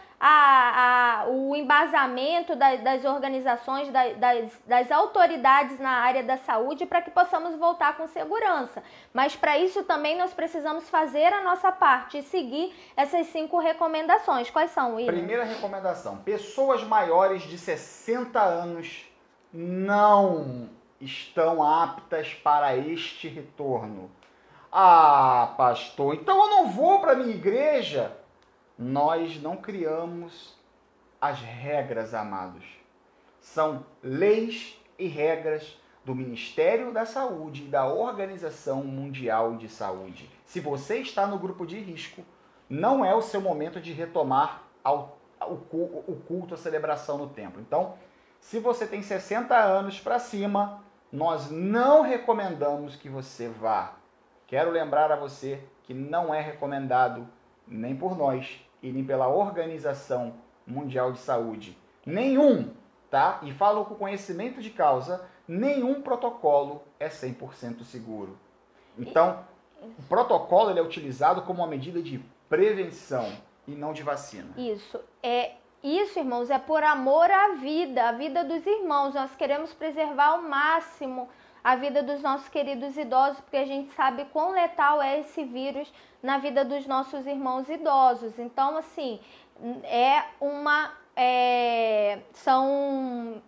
o embasamento das organizações, das autoridades na área da saúde, para que possamos voltar com segurança. Mas para isso também nós precisamos fazer a nossa parte e seguir essas 5 recomendações. Quais são, William? Primeira recomendação: pessoas maiores de 60 anos não estão aptas para este retorno. Ah, pastor, então eu não vou para a minha igreja. Nós não criamos as regras, amados. São leis e regras do Ministério da Saúde e da Organização Mundial de Saúde. Se você está no grupo de risco, não é o seu momento de retomar o culto, a celebração no templo. Então, se você tem 60 anos para cima, nós não recomendamos que você vá. Quero lembrar a você que não é recomendado nem por nós e nem pela Organização Mundial de Saúde. Nenhum, tá? E falo com conhecimento de causa, nenhum protocolo é 100% seguro. Então, o protocolo ele é utilizado como uma medida de prevenção e não de vacina. Isso, irmãos, é por amor à vida, a vida dos irmãos. Nós queremos preservar ao máximo a vida dos nossos queridos idosos, porque a gente sabe quão letal é esse vírus na vida dos nossos irmãos idosos. Então, assim, são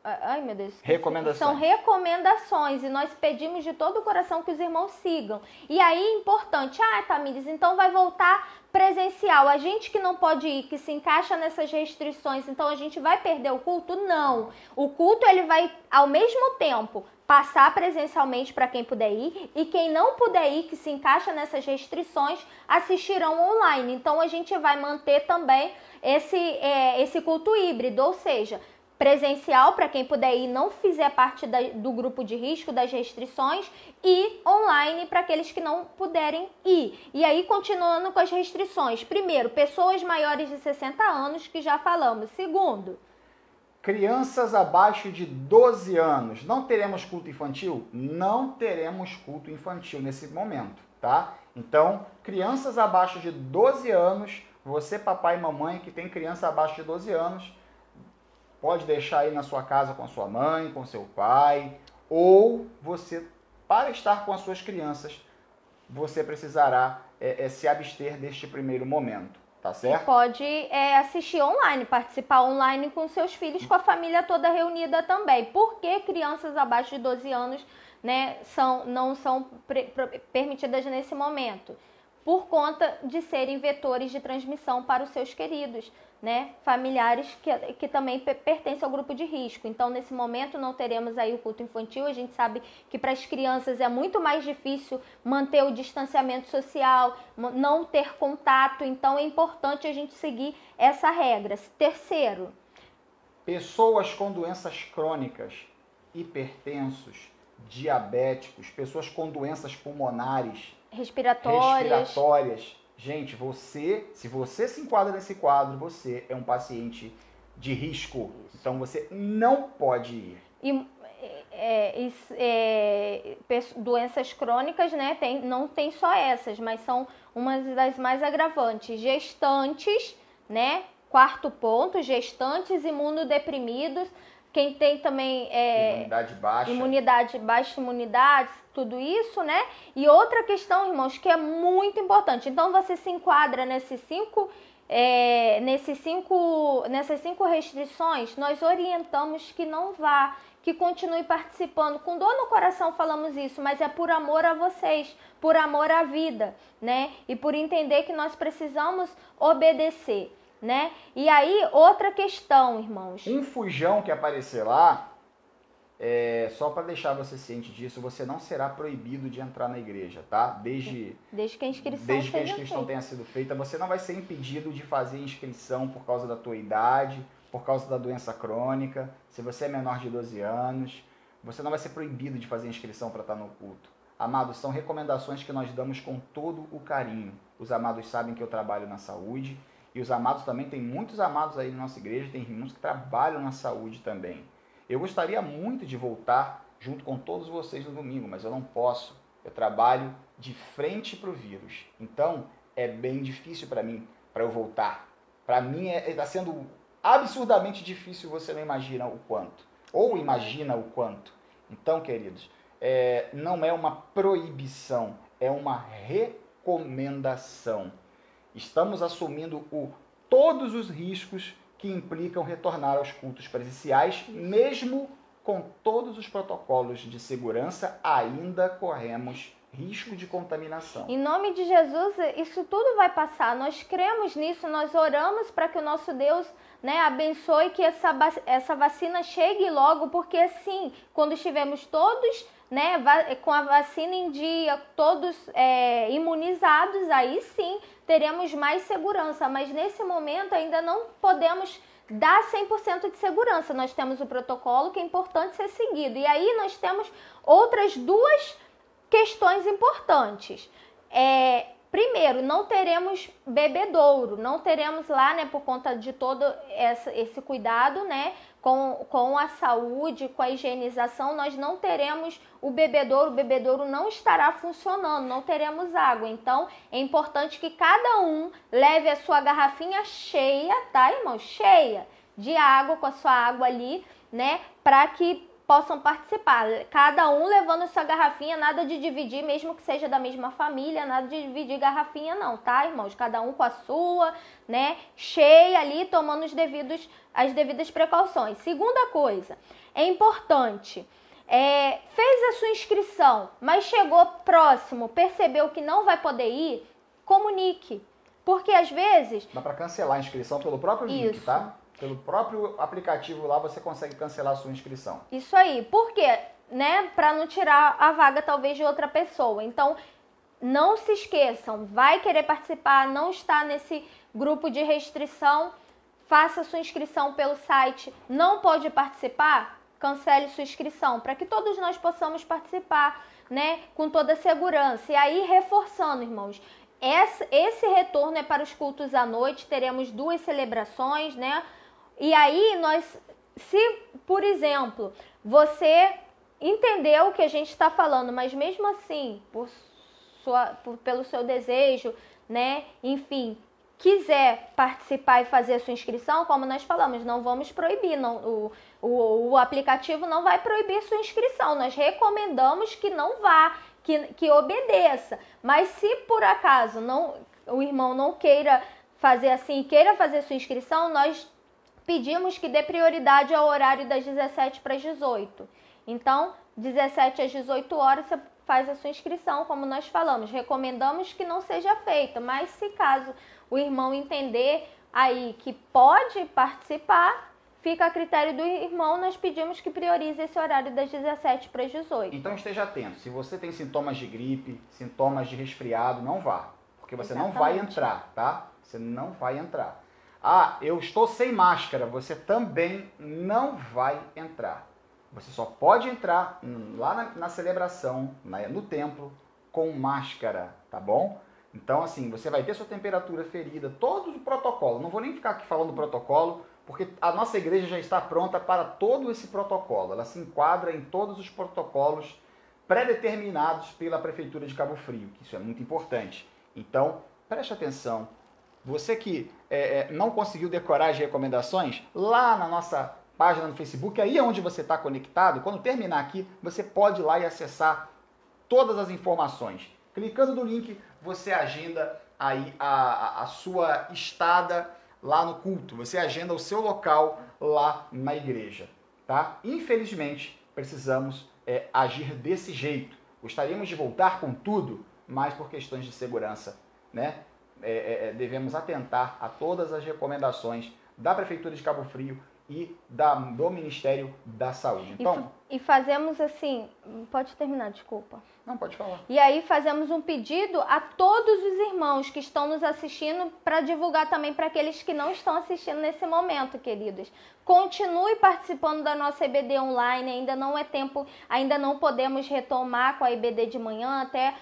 Ai, meu Deus. Recomendações. São recomendações e nós pedimos de todo o coração que os irmãos sigam. E aí, importante, Tamires, então vai voltar presencial. A gente que não pode ir, que se encaixa nessas restrições, então a gente vai perder o culto? Não. O culto, ele vai, ao mesmo tempo, passar presencialmente para quem puder ir, e quem não puder ir, que se encaixa nessas restrições, assistirão online. Então a gente vai manter também esse culto híbrido, ou seja, presencial para quem puder ir, não fizer parte do grupo de risco, das restrições, e online para aqueles que não puderem ir. E aí, continuando com as restrições. Primeiro, pessoas maiores de 60 anos, que já falamos. Segundo, crianças abaixo de 12 anos. Não teremos culto infantil? Não teremos culto infantil nesse momento, tá? Então, crianças abaixo de 12 anos, você, papai e mamãe, que tem criança abaixo de 12 anos, pode deixar aí na sua casa com a sua mãe, com seu pai, ou você, para estar com as suas crianças, você precisará se abster deste primeiro momento, tá certo? E pode assistir online, participar online com seus filhos, com a família toda reunida também. Por que crianças abaixo de 12 anos, né, não são permitidas nesse momento? Por conta de serem vetores de transmissão para os seus queridos, né, familiares que também pertencem ao grupo de risco. Então, nesse momento, não teremos aí o culto infantil. A gente sabe que para as crianças é muito mais difícil manter o distanciamento social, não ter contato. Então, é importante a gente seguir essa regra. Terceiro, pessoas com doenças crônicas, hipertensos, diabéticos, pessoas com doenças pulmonares, respiratórias. Gente, se você se enquadra nesse quadro, você é um paciente de risco. Então, você não pode ir. Doenças crônicas, né? Não tem só essas, mas são umas das mais agravantes. Gestantes, né? Quarto ponto, gestantes, imunodeprimidos. Quem tem também imunidade baixa, tudo isso, né? E outra questão, irmãos, que é muito importante. Então, você se enquadra nessas cinco restrições, nós orientamos que não vá, que continue participando. Com dor no coração falamos isso, mas é por amor a vocês, por amor à vida, né? E por entender que nós precisamos obedecer, né? E aí, outra questão, irmãos. Um fujão que aparecer lá, só para deixar você ciente disso, você não será proibido de entrar na igreja, tá? Desde que a inscrição tenha sido feita, você não vai ser impedido de fazer inscrição por causa da tua idade, por causa da doença crônica. Se você é menor de 12 anos, você não vai ser proibido de fazer inscrição para estar no culto. Amados, são recomendações que nós damos com todo o carinho. Os amados sabem que eu trabalho na saúde. E os amados também, tem muitos amados aí na nossa igreja, tem irmãos que trabalham na saúde também. Eu gostaria muito de voltar junto com todos vocês no domingo, mas eu não posso. Eu trabalho de frente para o vírus. Então, é bem difícil para mim, para eu voltar. Para mim, está sendo absurdamente difícil, você não imagina o quanto. Ou imagina o quanto. Então, queridos, não é uma proibição, é uma recomendação. Estamos assumindo todos os riscos que implicam retornar aos cultos presenciais, mesmo com todos os protocolos de segurança, ainda corremos risco de contaminação. Em nome de Jesus, isso tudo vai passar. Nós cremos nisso, nós oramos para que o nosso Deus, né, abençoe, que essa vacina chegue logo, porque assim, quando estivermos todos, né, com a vacina em dia, todos imunizados, aí sim teremos mais segurança, mas nesse momento ainda não podemos dar 100% de segurança. Nós temos o protocolo que é importante ser seguido. E aí nós temos outras duas questões importantes. Primeiro, não teremos bebedouro, não teremos lá, né, por conta de todo esse cuidado, né, com a saúde, com a higienização, nós não teremos o bebedouro não estará funcionando, não teremos água. Então, é importante que cada um leve a sua garrafinha cheia, tá, irmão? Cheia de água, com a sua água ali, né, para que possam participar. Cada um levando sua garrafinha, nada de dividir, mesmo que seja da mesma família, nada de dividir garrafinha não, tá, irmãos? Cada um com a sua, né, cheia ali, tomando as devidas precauções. Segunda coisa, é importante, fez a sua inscrição, mas chegou próximo, percebeu que não vai poder ir, comunique. Porque às vezes... Dá para cancelar a inscrição pelo próprio link, tá? Pelo próprio aplicativo lá você consegue cancelar a sua inscrição. Isso aí. Por quê? Né? Para não tirar a vaga talvez de outra pessoa. Então, não se esqueçam. Vai querer participar, não está nesse grupo de restrição, faça sua inscrição pelo site. Não pode participar? Cancele sua inscrição, para que todos nós possamos participar, né? Com toda a segurança. E aí, reforçando, irmãos, esse retorno é para os cultos à noite, teremos 2 celebrações, né? E aí se, por exemplo, você entendeu o que a gente está falando, mas mesmo assim, pelo seu desejo, né? Enfim, quiser participar e fazer a sua inscrição, como nós falamos, não vamos proibir, não, o aplicativo não vai proibir sua inscrição, nós recomendamos que não vá, que obedeça, mas se por acaso o irmão não queira fazer assim, queira fazer sua inscrição, nós pedimos que dê prioridade ao horário das 17 para as 18. Então, 17 às 18 horas você faz a sua inscrição, como nós falamos. Recomendamos que não seja feita, mas se caso o irmão entender aí que pode participar, fica a critério do irmão, nós pedimos que priorize esse horário das 17 para as 18. Então esteja atento, se você tem sintomas de gripe, sintomas de resfriado, não vá, porque você não vai entrar, tá? Você não vai entrar. Ah, eu estou sem máscara, você também não vai entrar. Você só pode entrar lá na celebração, no templo, com máscara, tá bom? Então, assim, você vai ter sua temperatura ferida, todo o protocolo. Não vou nem ficar aqui falando do protocolo, porque a nossa igreja já está pronta para todo esse protocolo. Ela se enquadra em todos os protocolos pré-determinados pela Prefeitura de Cabo Frio, que isso é muito importante. Então, preste atenção. Você que não conseguiu decorar as recomendações, lá na nossa página no Facebook, aí é onde você está conectado, quando terminar aqui, você pode ir lá e acessar todas as informações. Clicando no link, você agenda aí a sua estada lá no culto, você agenda o seu local lá na igreja, tá? Infelizmente, precisamos agir desse jeito. Gostaríamos de voltar com tudo, mas por questões de segurança, né? Devemos atentar a todas as recomendações da Prefeitura de Cabo Frio e do Ministério da Saúde. Então, e fazemos assim, pode terminar, desculpa. Não, pode falar. E aí fazemos um pedido a todos os irmãos que estão nos assistindo para divulgar também para aqueles que não estão assistindo nesse momento, queridos. Continue participando da nossa EBD online, ainda não é tempo, ainda não podemos retomar com a EBD de manhã, até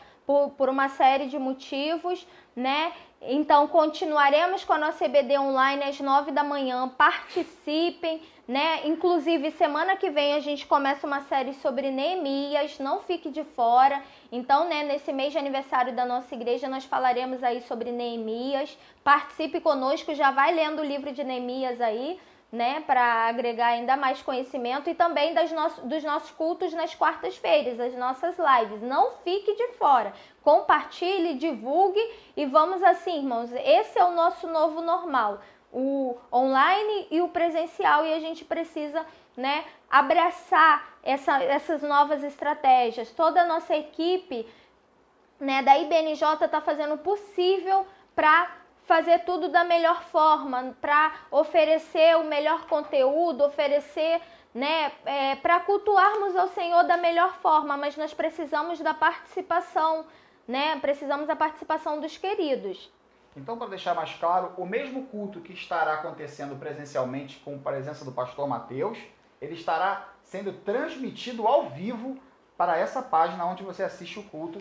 por uma série de motivos, né? Então, continuaremos com a nossa EBD online às 9 da manhã. Participem, né? Inclusive, semana que vem a gente começa uma série sobre Neemias. Não fique de fora. Então, né, nesse mês de aniversário da nossa igreja, nós falaremos aí sobre Neemias. Participe conosco, já vai lendo o livro de Neemias aí, né, para agregar ainda mais conhecimento, e também dos nossos cultos nas quartas-feiras, as nossas lives. Não fique de fora. Compartilhe, divulgue e vamos assim, irmãos. Esse é o nosso novo normal, o online e o presencial, e a gente precisa, né, abraçar essas novas estratégias. Toda a nossa equipe, né, da IBNJ está fazendo o possível para fazer tudo da melhor forma, para oferecer o melhor conteúdo, oferecer, né, para cultuarmos ao Senhor da melhor forma, mas nós precisamos da participação, né? Precisamos da participação dos queridos. Então, para deixar mais claro, o mesmo culto que estará acontecendo presencialmente com a presença do pastor Mateus, ele estará sendo transmitido ao vivo para essa página onde você assiste o culto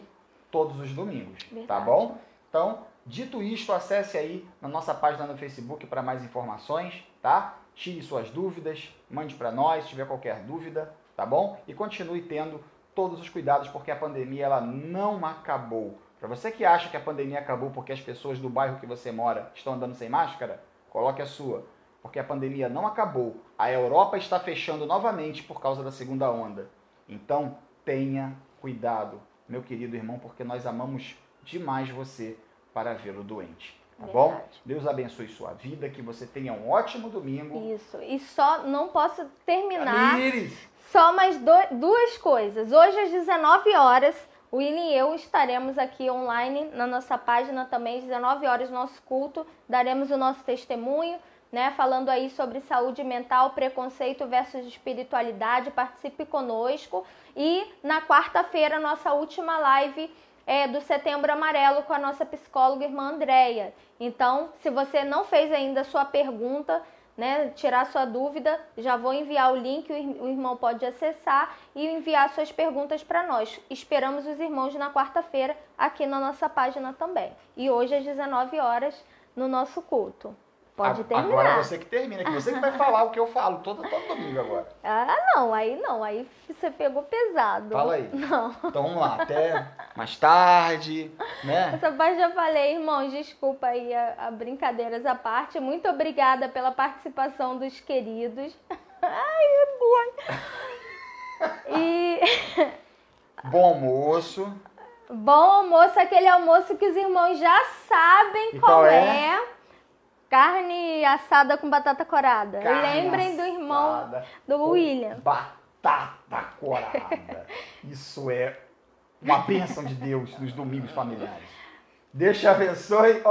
todos os domingos. Verdade. Tá bom? Então, dito isto, acesse aí na nossa página no Facebook para mais informações, tá? Tire suas dúvidas, mande para nós se tiver qualquer dúvida, tá bom? E continue tendo todos os cuidados, porque a pandemia ela não acabou. Para você que acha que a pandemia acabou porque as pessoas do bairro que você mora estão andando sem máscara, coloque a sua. porque a pandemia não acabou. A Europa está fechando novamente por causa da segunda onda. Então, tenha cuidado, meu querido irmão, porque nós amamos demais você para vê-lo doente. Tá bom? Deus abençoe sua vida, que você tenha um ótimo domingo. Isso. E só não posso terminar. Tamires! Só mais duas coisas. Hoje às 19 horas, o William e eu estaremos aqui online na nossa página também, às 19 horas, nosso culto. Daremos o nosso testemunho, né? Falando aí sobre saúde mental, preconceito versus espiritualidade. Participe conosco. E na quarta-feira, nossa última live do Setembro Amarelo com a nossa psicóloga irmã Andréia. Então, se você não fez ainda a sua pergunta, né, tirar sua dúvida, já vou enviar o link, o irmão pode acessar e enviar suas perguntas para nós. Esperamos os irmãos na quarta-feira aqui na nossa página também. E hoje às 19 horas no nosso culto. Pode terminar. Agora você que termina, que você que vai falar o que eu falo todo domingo agora. Não, aí você pegou pesado. Fala aí. Não. Então vamos lá, até mais tarde, né? Essa parte já falei, irmãos, desculpa aí a brincadeiras à parte. Muito obrigada pela participação dos queridos. Ai, meu Deus. E... Bom almoço. Bom almoço, aquele almoço que os irmãos já sabem E qual é. Carne assada com batata corada. Carne Lembrem do irmão do William. Batata corada. Isso é uma bênção de Deus nos domingos familiares. Deus te abençoe.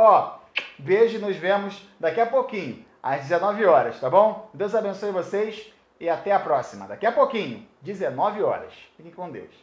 Beijo e nos vemos daqui a pouquinho, às 19 horas, tá bom? Deus abençoe vocês e até a próxima. Daqui a pouquinho, 19 horas. Fiquem com Deus.